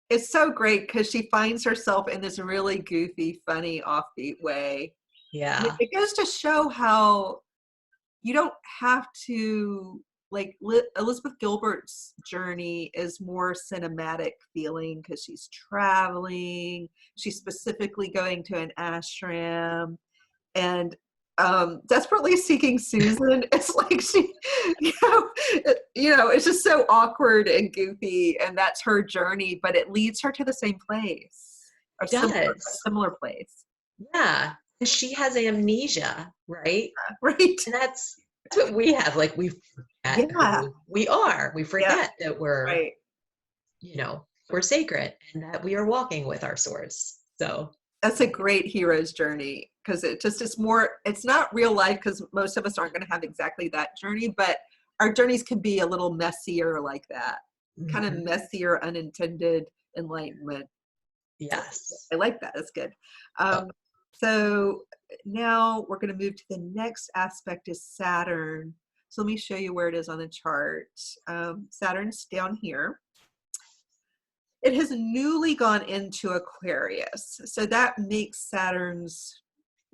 it's so great because she finds herself in this really goofy, funny, offbeat way. Yeah. And it goes to show how you don't have to, like, Elizabeth Gilbert's journey is more cinematic feeling because she's traveling. She's specifically going to an ashram. And Desperately Seeking Susan, it's like she, it's just so awkward and goofy, and that's her journey, but it leads her to the same place, or a similar place. Yeah, and she has amnesia, right? Right. And that's what we have. Like, we forget who we are. We forget that we're, right. We're sacred, and that we are walking with our source. So that's a great hero's journey, because it's not real life, because most of us aren't going to have exactly that journey, but our journeys can be a little messier like that. Mm-hmm. Kind of messier, unintended enlightenment. Yes. I like that. That's good. So now we're going to move to the next aspect, is Saturn. So let me show you where it is on the chart. Saturn's down here. It has newly gone into Aquarius. So that makes Saturn's,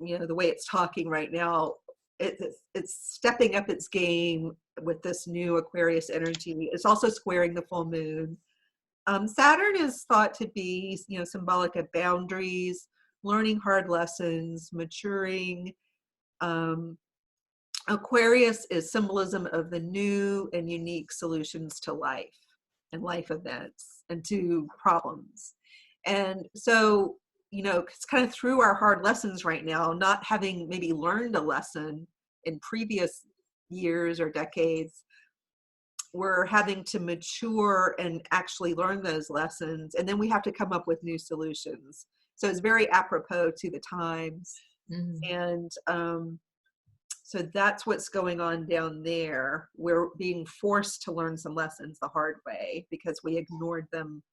the way it's talking right now, it's stepping up its game with this new Aquarius energy. It's also squaring the full moon. Saturn is thought to be, symbolic of boundaries, learning hard lessons, maturing. Aquarius is symbolism of the new and unique solutions to life and life events and to problems. And so, it's kind of through our hard lessons right now, not having maybe learned a lesson in previous years or decades, we're having to mature and actually learn those lessons. And then we have to come up with new solutions. So it's very apropos to the times. Mm-hmm. And so that's what's going on down there. We're being forced to learn some lessons the hard way because we ignored them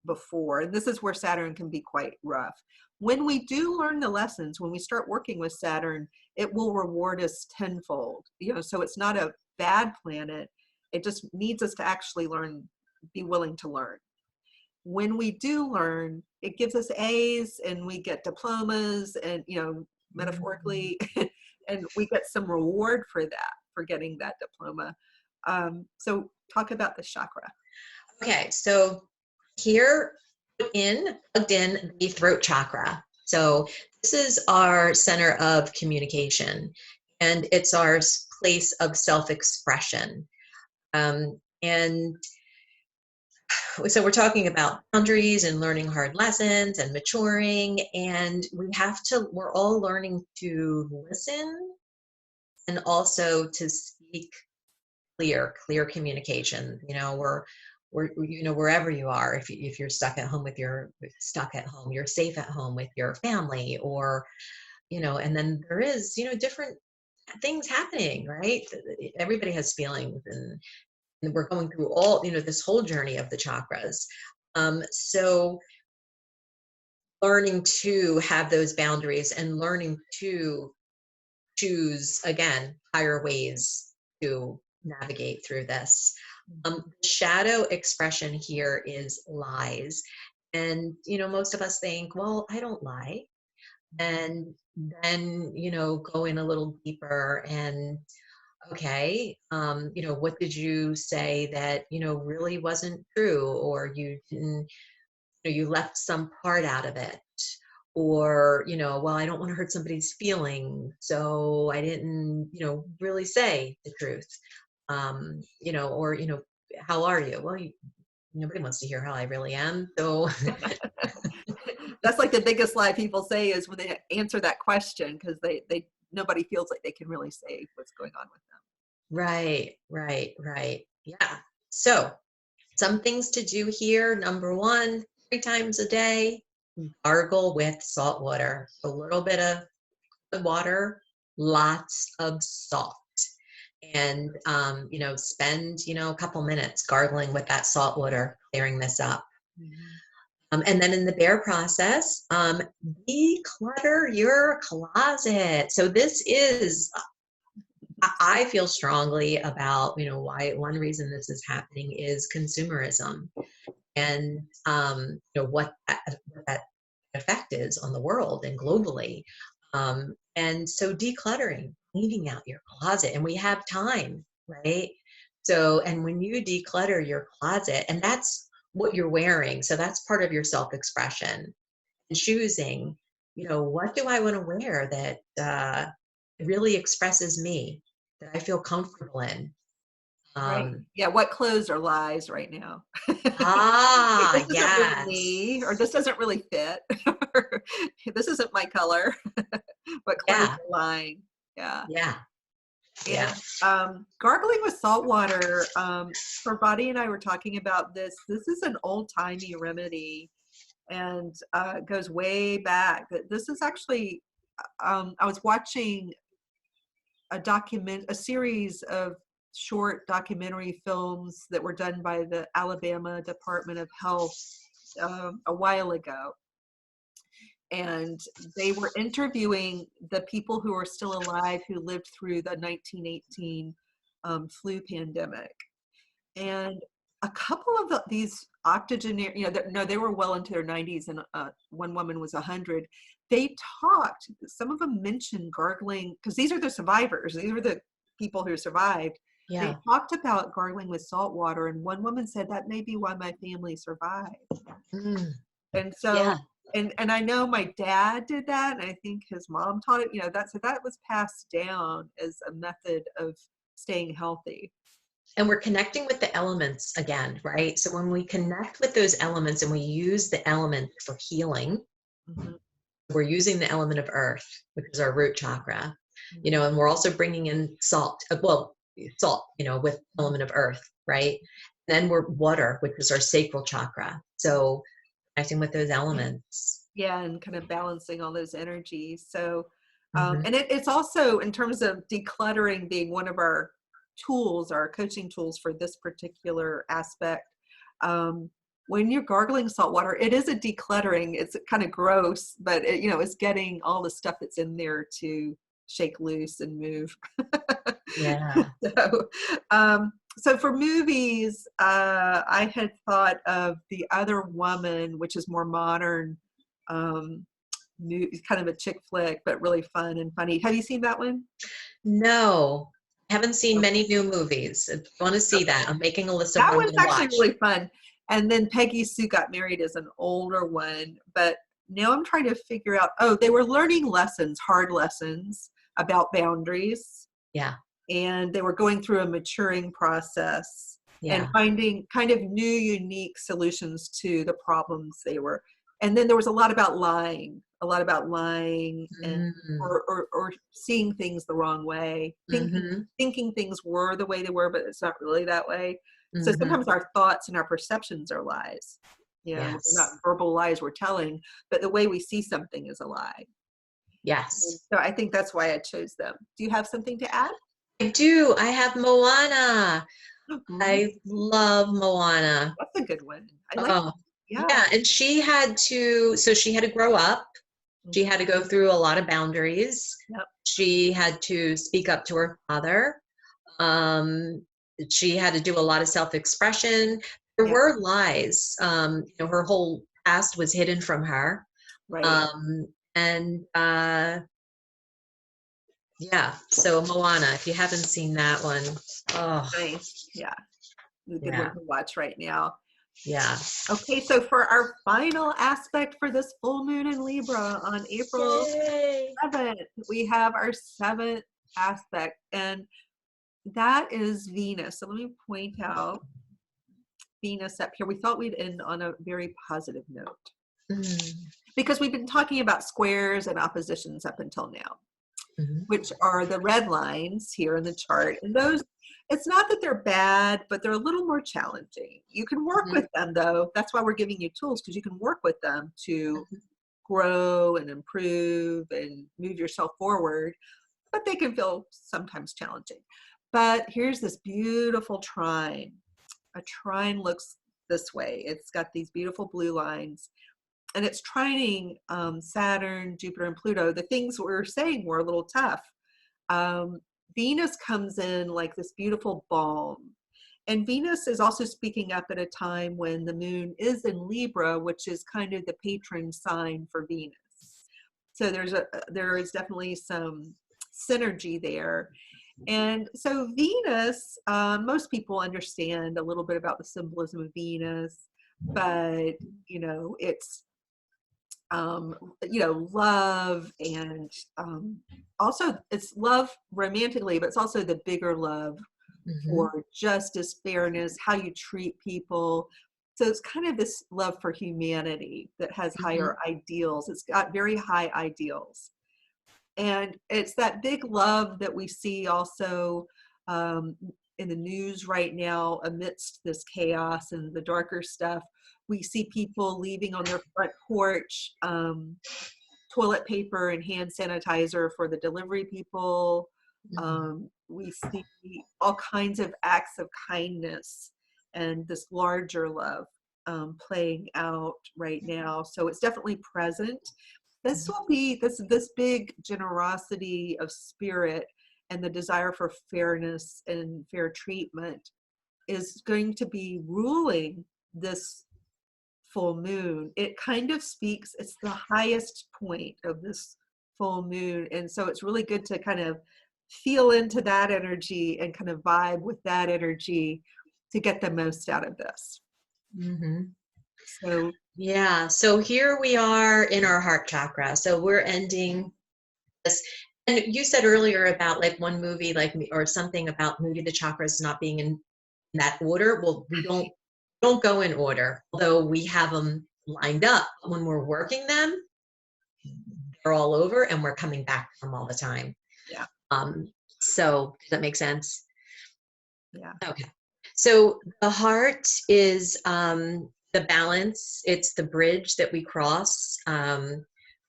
before. And this is where Saturn can be quite rough. When we do learn the lessons, when we start working with Saturn, it will reward us tenfold. So it's not a bad planet. It just needs us to actually learn, be willing to learn. When we do learn, it gives us A's and we get diplomas and, metaphorically, and we get some reward for that, for getting that diploma. So talk about the chakra. Okay, so here, plugged in the throat chakra. So this is our center of communication, and it's our place of self-expression. And so we're talking about boundaries and learning hard lessons and maturing, and we're all learning to listen and also to speak clear communication. Wherever you are, if you're stuck at home, you're safe at home with your family, or, and then there is, different things happening, right? Everybody has feelings, and we're going through all, this whole journey of the chakras. So learning to have those boundaries and learning to choose, again, higher ways to navigate through this. The shadow expression here is lies. And, most of us think, well, I don't lie. And then, go in a little deeper and, okay, what did you say that, really wasn't true, or you didn't, you left some part out of it, or, well, I don't want to hurt somebody's feelings, so I didn't, really say the truth. Or, how are you? Well, nobody wants to hear how I really am. So That's like the biggest lie people say is when they answer that question, because they nobody feels like they can really say what's going on with them. right. Yeah. So some things to do here. Number one, 3 times a day, gargle with salt water. A little bit of water, lots of salt. And, spend, a couple minutes gargling with that salt water, clearing this up. And then in the bear process, declutter your closet. So this is, I feel strongly about, why one reason this is happening is consumerism, and, what that effect is on the world and globally. And so decluttering, cleaning out your closet, and we have time, right? So, and when you declutter your closet, and that's what you're wearing, so that's part of your self-expression, and choosing, what do I want to wear that really expresses me, that I feel comfortable in. Right. Yeah. What clothes are lies right now? Ah, This isn't really me, or yes. this doesn't really fit, or this isn't my color. What clothes Yeah, are lying? Yeah. yeah, yeah. And gargling with salt water, Parvati and I were talking about this. This is an old-timey remedy, and goes way back. This is actually, I was watching a series of short documentary films that were done by the Alabama Department of Health a while ago. And they were interviewing the people who are still alive who lived through the 1918 flu pandemic. And a couple of these octogenarian, no, they were well into their 90s, and one woman was 100. They talked, some of them mentioned gargling, because these are the survivors. These were the people who survived. They Yeah. talked about gargling with salt water, and one woman said that may be why my family survived. Mm, And so, yeah. and I know my dad did that, and I think his mom taught it. So that was passed down as a method of staying healthy. And we're connecting with the elements again, right? So when we connect with those elements and we use the element for healing, Mhm. we're using the element of earth, which is our root chakra, Mhm. and we're also bringing in salt, salt, with element of earth, right? Then we're water, which is our sacral chakra. So connecting with those elements. Yeah, and kind of balancing all those energies. So, Mhm. and it's also in terms of decluttering being one of our tools, our coaching tools for this particular aspect. When you're gargling salt water, it is a decluttering. It's kind of gross, but it's getting all the stuff that's in there to shake loose and move. Yeah. So, so for movies, I had thought of The Other Woman, which is more modern, um, kind of a chick flick, but really fun and funny. Have you seen that one? No, haven't seen Oh, many new movies. I want to see that. okay. I'm making a list of That what I'm one's going to actually watch. really fun. And then Peggy Sue Got Married is an older one, but now I'm trying to figure out, they were learning lessons, hard lessons about boundaries, Yeah. and they were going through a maturing process. and Yeah. finding kind of new, unique solutions to the problems they were. And then there was a lot about lying and Mm-hmm. or seeing things the wrong way, Mm-hmm. thinking things were the way they were, but it's not really that way. So Mm-hmm. sometimes our thoughts and our perceptions are lies. You know, they're not Yes. verbal lies we're telling, but the way we see something is a lie. Yes. So I think that's why I chose them. Do you have something to add? I do. I have Moana. Ooh, I love Moana. that's a good one. I like, Oh, yeah. yeah. And she had to grow up. She had to go through a lot of boundaries. Yep. She had to speak up to her father. Um, she had to do a lot of self-expression. There Yeah. were lies. Her whole past was hidden from her. Right. Um, and yeah, so Moana, if you haven't seen that one, oh, Nice. Yeah. A good one yeah, to watch right now. yeah. Okay, so for our final aspect for this full moon in Libra on April Yay. 7th, we have our 7th aspect, and that is Venus. So let me point out Venus up here. We thought we'd end on a very positive note Mm, because we've been talking about squares and oppositions up until now, mhm, which are the red lines here in the chart. And those, it's not that they're bad, but they're a little more challenging. You can work mhm, with them though. That's why we're giving you tools, because you can work with them to mhm, grow and improve and move yourself forward, but they can feel sometimes challenging. But here's this beautiful trine. A trine looks this way. It's got these beautiful blue lines, and it's trining Saturn, Jupiter, and Pluto. The things we were saying were a little tough. Um, Venus comes in like this beautiful balm. And Venus is also speaking up at a time when the moon is in Libra, which is kind of the patron sign for Venus. So there is definitely some synergy there. And so Venus, most people understand a little bit about the symbolism of Venus, but it's love, and also it's love romantically, but it's also the bigger love mhm, for justice, fairness, how you treat people. So it's kind of this love for humanity that has mhm, higher ideals. It's got very high ideals. And it's that big love that we see also um, in the news right now amidst this chaos and the darker stuff. We see people leaving on their front porch toilet paper and hand sanitizer for the delivery people. mhm, We see all kinds of acts of kindness and this larger love playing out right now. So it's definitely present. This will be this big generosity of spirit and the desire for fairness and fair treatment is going to be ruling this full moon. It kind of speaks, it's the highest point of this full moon. And so it's really good to kind of feel into that energy and kind of vibe with that energy to get the most out of this. mhm. So, Yeah, so here we are in our heart chakra. So we're ending this. And you said earlier about like one movie, like or something about maybe the chakras not being in that order. Well, we don't go in order, although we have them lined up. When we're working them, they're all over, and we're coming back to them all the time. yeah, So does that make sense? yeah. Okay. So the heart is the balance. It's the bridge that we cross from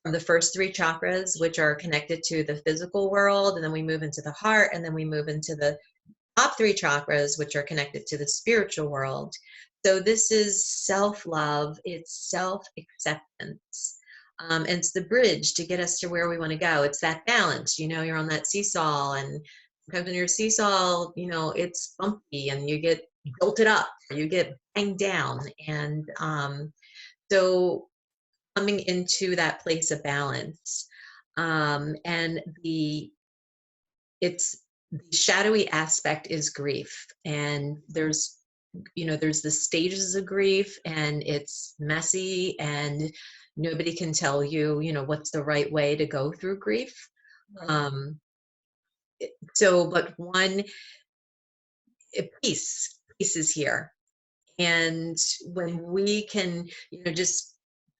the first three chakras, which are connected to the physical world, and then we move into the heart, and then we move into the top three chakras, which are connected to the spiritual world. So this is self-love. It's self-acceptance. And it's the bridge to get us to where we want to go. It's that balance. You're on that seesaw, and sometimes when you're seesaw, it's bumpy and you get jolted up, or you get banged down. And so coming into that place of balance, and it's the shadowy aspect is grief, and there's the stages of grief, and it's messy, and nobody can tell you what's the right way to go through grief. Right. um so but one peace peace is here. And when we can, just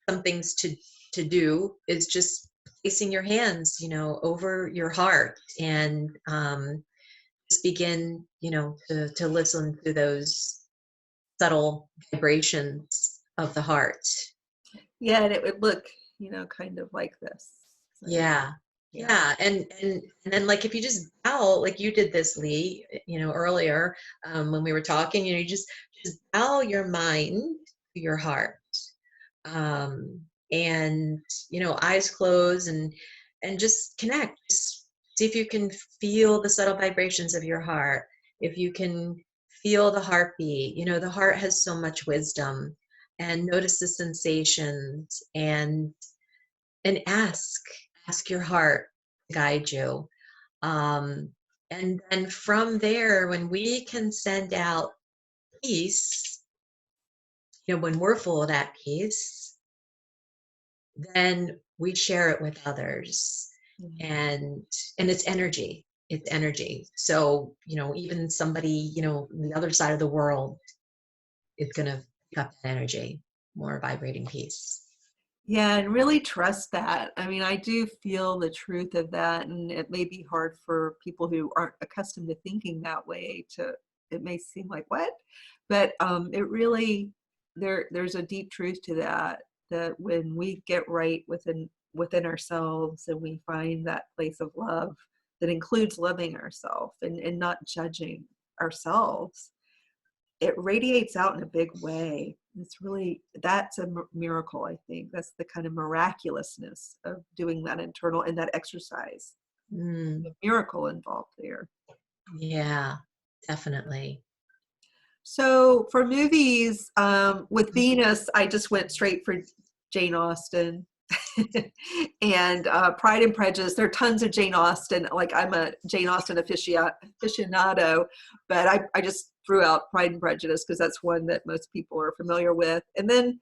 some things to do is just placing your hands, over your heart, and just begin, to listen to those subtle vibrations of the heart. Yeah, and it would look, kind of like this. So, Yeah. yeah. Yeah. And then, like, if you just bow, like you did this, Lee, earlier, when we were talking, you just bow your mind to your heart. And, eyes closed, and just connect. Just see if you can feel the subtle vibrations of your heart. If you can feel the heartbeat, the heart has so much wisdom, and notice the sensations, and ask your heart to guide you. And then from there, when we can send out peace, when we're full of that peace, then we share it with others. Mhm. And it's energy. So, even somebody, on the other side of the world is going to pick up that energy, more vibrating peace. Yeah, and really trust that. I mean, I do feel the truth of that, and it may be hard for people who aren't accustomed to thinking that way it may seem like what? But it really there's a deep truth to that when we get right within ourselves and we find that place of love that includes loving ourselves and not judging ourselves, it radiates out in a big way. That's a miracle, I think. That's the kind of miraculousness of doing that internal and that exercise. Mm, The miracle involved there. yeah, definitely. So for movies, with Venus, I just went straight for Jane Austen. And Pride and Prejudice. There are tons of Jane Austen. Like, I'm a Jane Austen aficionado, but I just threw out Pride and Prejudice because that's one that most people are familiar with. And then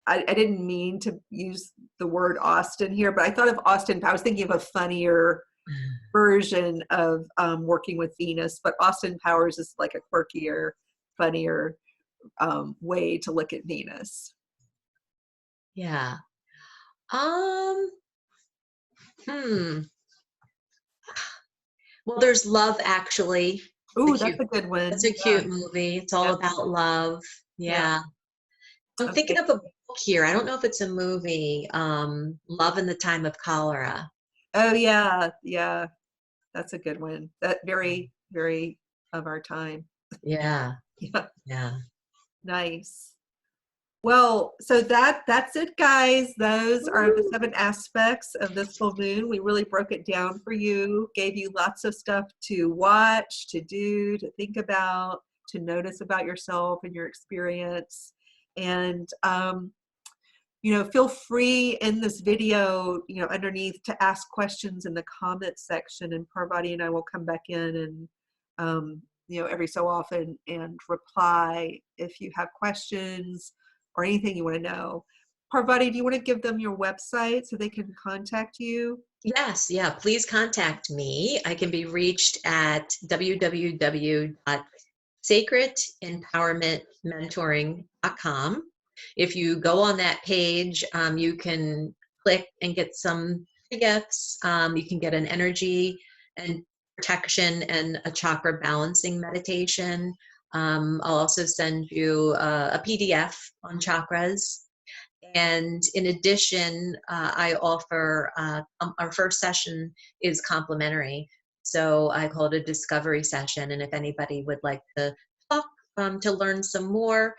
I didn't mean to use the word Austen here, but I thought of Austin. I was thinking of a funnier version of working with Venus, but Austin Powers is like a quirkier, funnier way to look at Venus. Yeah. Um, hmm. Well, there's Love Actually. The Ooh, cute. that's a good That's one. a cute movie. It's all Yeah, about love. yeah. Yeah. I'm thinking Okay. of a book here. I don't know if it's a movie. Love in the Time of Cholera. Oh yeah, yeah. That's a good one. That very, very of our time. Yeah. Yeah, Yeah. nice. Well, so that's it, guys. Those are the Woo. 7 aspects of this full moon. We really broke it down for you, gave you lots of stuff to watch, to do, to think about, to notice about yourself and your experience. And feel free in this video, underneath, to ask questions in the comments section, and Parvati and I will come back in and, every so often and reply if you have questions or anything you want to know. Parvati, do you want to give them your website so they can contact you? Yes. Yeah. Please contact me. I can be reached at www.sacredempowermentmentoring.com. If you go on that page, you can click and get some free gifts. You can get an energy and protection and a chakra balancing meditation. I'll also send you a PDF on chakras. And in addition, I offer our first session is complimentary. So I call it a discovery session. And if anybody would like to talk, to learn some more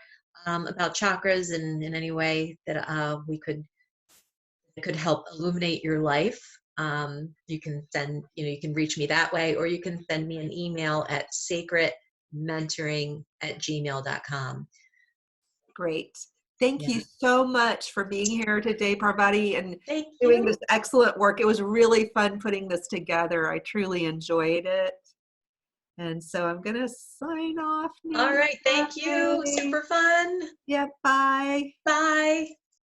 about chakras and in any way that we could help illuminate your life, you can you can reach me that way, or you can send me an email at sacredmentoring@gmail.com. Great. Thank you Yeah. so much for being here today, Parvati, and Thank doing this you. excellent work. It was really fun putting this together. I truly enjoyed it. And so I'm going to sign off now. All right. Thank you. Bye. Super fun. Yeah, bye. Bye.